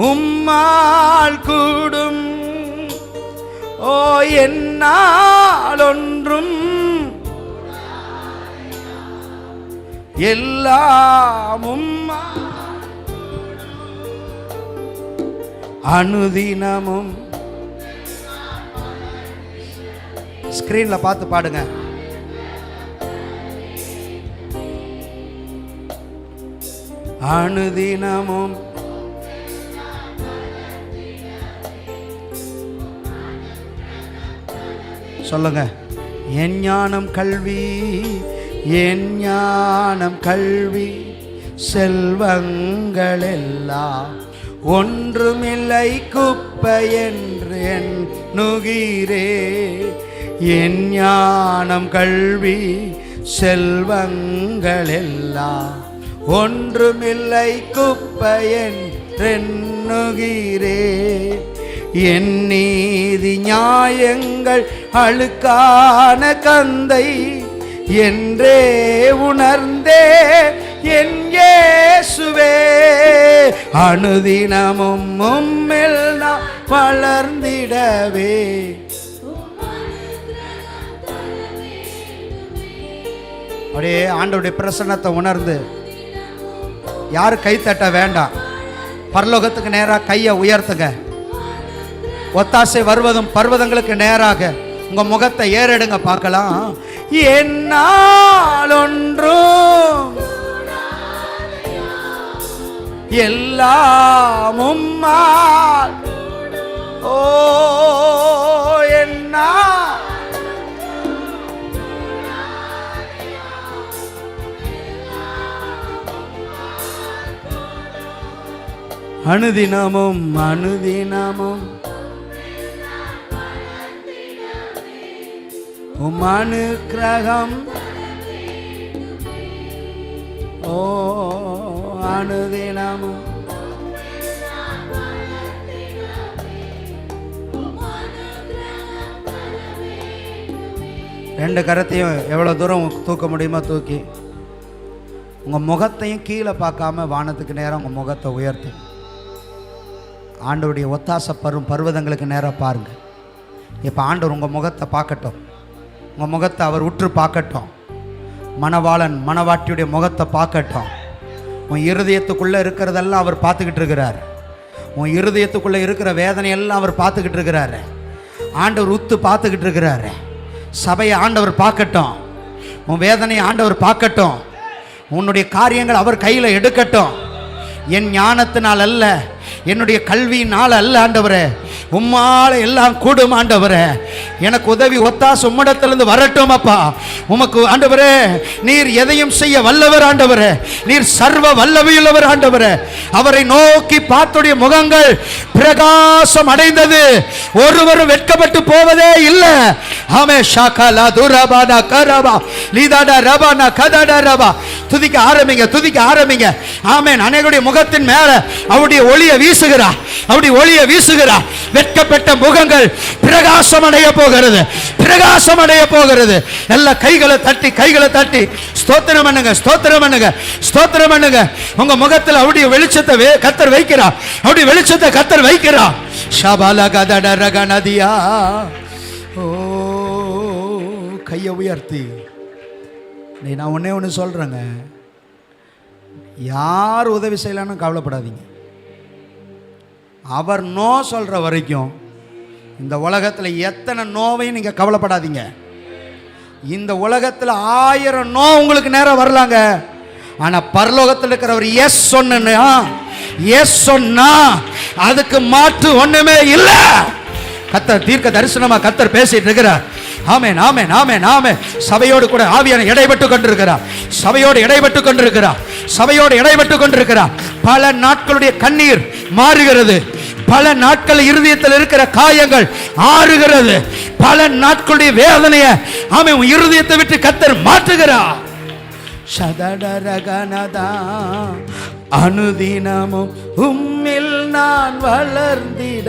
உம்மால் கூடும், ஓ என்னால் ஒன்றும், எல்லாம் உம்மா அனுதினமும். ஸ்கிரீன்ல பார்த்து பாடுங்க. அனுதினமும் சொல்லுங்க. என் ஞானம் கல்வி, என் ஞானம் கல்வி, செல்வங்கள் எல்லாம் ஒன்றுமில்லை குப்பை என்று எண்ணுகிறே. என் ஞானம் கல்வி, செல்வங்கள் எல்லாம் ஒன்றுமில்லை குப்பை என்றெண்ணுகிறே. என் நீதி நியாயங்கள் அழுக்கான கந்தை என்றே உணர்ந்தே என் இயேசுவே. அனுதினமும் உம்மில் நான் வளர்ந்திடவே. அப்படியே ஆண்டவருடைய பிரசன்னத்தை உணர்ந்து யாரும் கை தட்ட வேண்டாம். பரலோகத்துக்கு நேராக கையை உயர்த்துங்க. ஒத்தாசை வருவதும் பர்வதங்களுக்கு நேராக உங்க முகத்தை ஏறெடுங்க பார்க்கலாம். என்னால் ஒன்றும், எல்லாம் உம்மால், ஓ என்னால் அனுதினமும் அனுதினமும் உம் அனுக்கிரகம், ஓ அனுதினமும் 2 கரத்தையும் எவ்வளோ தூரம் தூக்க முடியுமோ தூக்கி உங்கள் முகத்தையும் கீழே பார்க்காம வானத்துக்கு நேரம் உங்கள் முகத்தை உயர்த்து. ஆண்டவருடைய ஒத்தாசை பர்வதங்களுக்கு நேராக பாருங்கள். இப்போ ஆண்டவர் உங்கள் முகத்தை பார்க்கட்டும். உங்கள் முகத்தை அவர் உற்று பார்க்கட்டும். மணவாளன் மணவாட்டியுடைய முகத்தை பார்க்கட்டும். உன் இருதயத்துக்குள்ளே இருக்கிறதெல்லாம் அவர் பார்த்துக்கிட்டு இருக்கிறார். உன் இருதயத்துக்குள்ளே இருக்கிற வேதனையெல்லாம் அவர் பார்த்துக்கிட்டு இருக்கிறாரு. ஆண்டவர் உத்து பார்த்துக்கிட்டு இருக்கிறாரு. சபையை ஆண்டவர் பார்க்கட்டும். உன் வேதனையை ஆண்டவர் பார்க்கட்டும். உன்னுடைய காரியங்கள் அவர் கையில் எடுக்கட்டும். என் ஞானத்தினால் அல்ல, என்னுடைய கல்வியினால் அல்ல ஆண்டவரே, உம்மால எல்லாம் கூடும் ஆண்டவரே. எனக்கு உதவி ஒத்தாசை உம்மிடத்திலிருந்து வரட்டும் அப்பா. உமக்கு ஆண்டவரே, நீர் எதையும் செய்ய வல்லவர் ஆண்டவரே. நீர் சர்வ வல்லமையுள்ளவர் ஆண்டவரே. அவரை நோக்கி பார்த்தோடைய முகங்கள் பிரகாசம் அடைந்தது. ஒருவரும் வெட்கப்பட்டு போவதே இல்லை. ஆமே ஷாகலா துரபானா கரபா லீதாடா ரபானா கதாடா ரபா. துதிக்க ஆரம்பிங்க, துதிக்க ஆரம்பிங்க. ஆமென். அநேகருடைய முகத்தின் மேல அவருடைய ஒளியை வீசுகிறா, அவருடைய ஒளியை வீசுகிறா. வெட்கப்பட்ட முகங்கள் பிரகாசம் அடைய போகிறது, பிரகாசம் அடைய போகிறது. எல்லா கைகளை தட்டி, கைகளை தட்டி ஸ்தோத்திரம் பண்ணுங்க, ஸ்தோத்திரம் பண்ணுங்க, ஸ்தோத்திரம் பண்ணுங்க. உங்க முகத்தில் அவருடைய வெளிச்சத்தை கர்த்தர் வைக்கிறா, அவருடைய வெளிச்சத்தை கர்த்தர் வைக்கிறா. ஷபாலா கதட ரகநதியா. ஓ, கையை உயர்த்தி நான் ஒன்னே ஒன்று சொல்றேங்க. யார் உதவி செய்யலான்னு கவலைப்படாதீங்க. அவர் நோ சொல்ற வரைக்கும் இந்த உலகத்தில் எத்தனை நோவையும் நீங்க கவலைப்படாதீங்க. இந்த உலகத்தில் 1000 நோ உங்களுக்கு நேரம் வரலாங்க. ஆனா பரலோகத்தில் இருக்கிறவர் எஸ் சொன்னா, எஸ் சொன்னா அதுக்கு மாற்று ஒண்ணுமே இல்லை. கர்த்தர் தீர்க்க தரிசனமா கர்த்தர் பேசிட்டு இருக்கிறார். ஆமென், ஆமென், ஆமென், ஆமென். சபையோடு கூட ஆவியான இடைப்பட்டு கொண்டிருக்கிறார். சபையோடு இடைப்பட்டு கொண்டிருக்கிறார். சபையோடு இடைப்பட்டு கொண்டிருக்கிறார். பல நாட்களுடைய கண்ணீர் மாறுகிறது. பல நாட்கள் இருதயத்தில் இருக்கிற காயங்கள் ஆறுகிறது. பல நாட்களுடைய வேதனையை ஆமென் இருதயத்தை விட்டு கர்த்தர் மாற்றுகிறார். சதடரகனதா அனுதினமும் உம்மில் நான் வளர்ந்திட.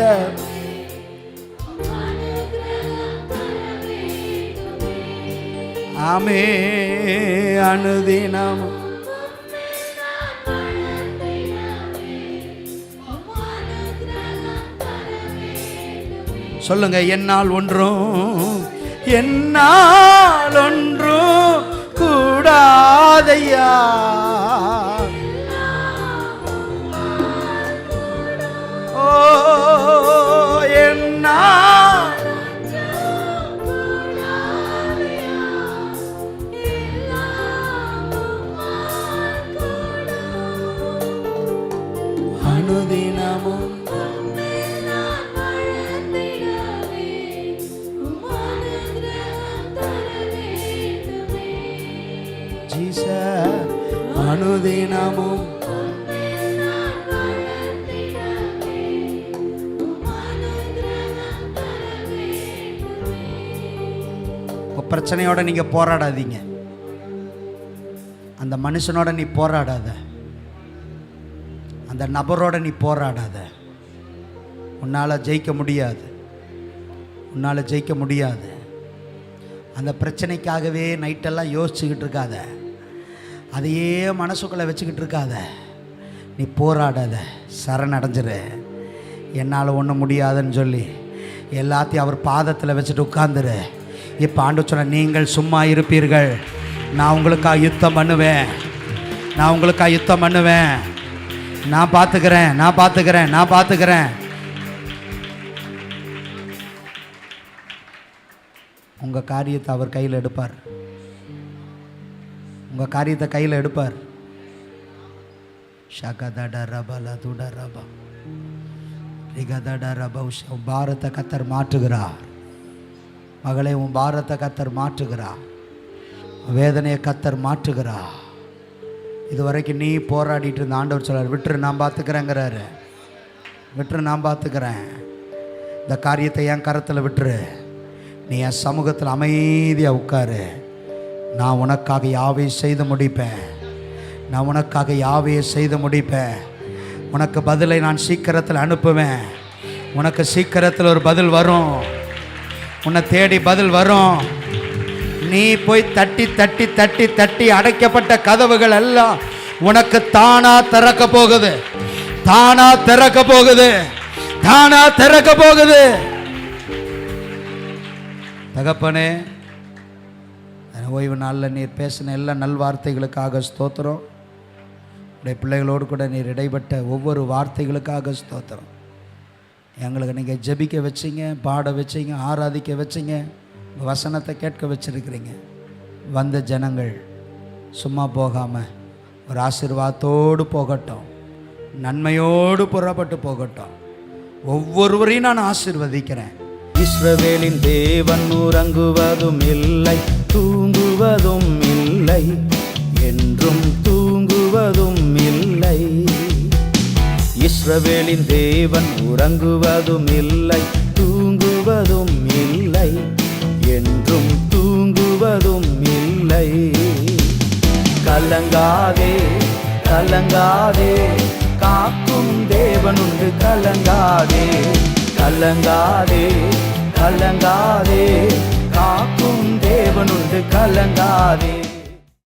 ஆமே அனுதினம் சொல்லுங்க. என்னால் ஒன்றும், என்னால் ஒன்றும் கூடாதையா. ஓ என்னால் அனுதினமும் அனுதினமும் பிரச்சனையோட நீங்க போராடாதீங்க. அந்த மனுஷனோட நீ போராடாத, அந்த நபரோட நீ போராடாத. உன்னால ஜெயிக்க முடியாது, உன்னால ஜெயிக்க முடியாது. அந்த பிரச்சனைக்காகவே நைட்டெல்லாம் யோசிச்சுக்கிட்டு இருக்காத, அதையே மனசுக்குள்ளே வச்சுக்கிட்டு இருக்காத. நீ போராடாத, சரணடைஞ்சிரு. என்னால் ஒன்றும் முடியாதுன்னு சொல்லி எல்லாத்தையும் அவர் பாதத்தில் வச்சுட்டு உட்கார்ந்துரு. இப்போ ஆண்டவர் சொன்ன, நீங்கள் சும்மா இருப்பீர்கள், நான் உங்களுக்காக யுத்தம் பண்ணுவேன், நான் உங்களுக்காக யுத்தம் பண்ணுவேன், நான் பார்த்துக்கிறேன், நான் பார்த்துக்கிறேன், நான் பார்த்துக்கிறேன். உங்கள் காரியத்தை அவர் கையில் எடுப்பார், உங்கள் காரியத்தை கையில் எடுப்பார். பாரத்தை கத்தர் மாற்றுகிறார். மகளே, உன் பாரத்தை கத்தர் மாற்றுகிறார். வேதனையை கத்தர் மாற்றுகிறார். இதுவரைக்கும் நீ போராடிட்டு இருந்த ஆண்டவர் சொல்றார், விட்டுரு நான் பார்த்துக்கிறேங்கிறாரு. விட்டுரு நான் பார்த்துக்கிறேன். இந்த காரியத்தை என் கரத்தில் விட்டுரு. நீ என் சமூகத்தில் அமைதியாக உட்காரு. நான் உனக்காக யாவையை செய்து முடிப்பேன். நான் உனக்காக யாவையை செய்து முடிப்பேன். உனக்கு பதிலை நான் சீக்கிரத்தில் அனுப்புவேன். உனக்கு சீக்கிரத்தில் ஒரு பதில் வரும். உன்னை தேடி பதில் வரும். நீ போய் தட்டி தட்டி தட்டி தட்டி அடைக்கப்பட்ட கதவுகள் எல்லாம் உனக்கு தானா திறக்க போகுது, தானா திறக்க போகுது, தானா திறக்க போகுது. தகப்பனே, ஓய்வு நாளில் நீர் பேசின எல்லா நல்வார்த்தைகளுக்காக ஸ்தோத்திரம். உடைய பிள்ளைகளோடு கூட நீர் இடைப்பட்ட ஒவ்வொரு வார்த்தைகளுக்காக ஸ்தோத்திரம். எங்களுக்கு நீங்கள் ஜெபிக்க வச்சிங்க, பாட வச்சிங்க, ஆராதிக்க வச்சிங்க, வசனத்தை கேட்க வச்சிருக்கிறீங்க. வந்த ஜனங்கள் சும்மா போகாமல் ஒரு ஆசீர்வாதத்தோடு போகட்டும், நன்மையோடு புறப்பட்டு போகட்டும். ஒவ்வொருவரையும் நான் ஆசீர்வதிக்கிறேன். இஸ்ரவேலின் தேவன் உறங்குவதும் இல்லை, தூங்குவதும் இல்லை, என்றும் தூங்குவதும் இல்லை. இஸ்ரவேலின் தேவன் உறங்குவதும் இல்லை, தூங்குவதும் இல்லை, என்றும் தூங்குவதும் இல்லை. கலங்காதே கலங்காதே, காக்கும் தேவனுண்டு. கலங்காதே கலங்காதே கலங்காதே, காக்கும் தேவனுண்டு. கலங்காதே.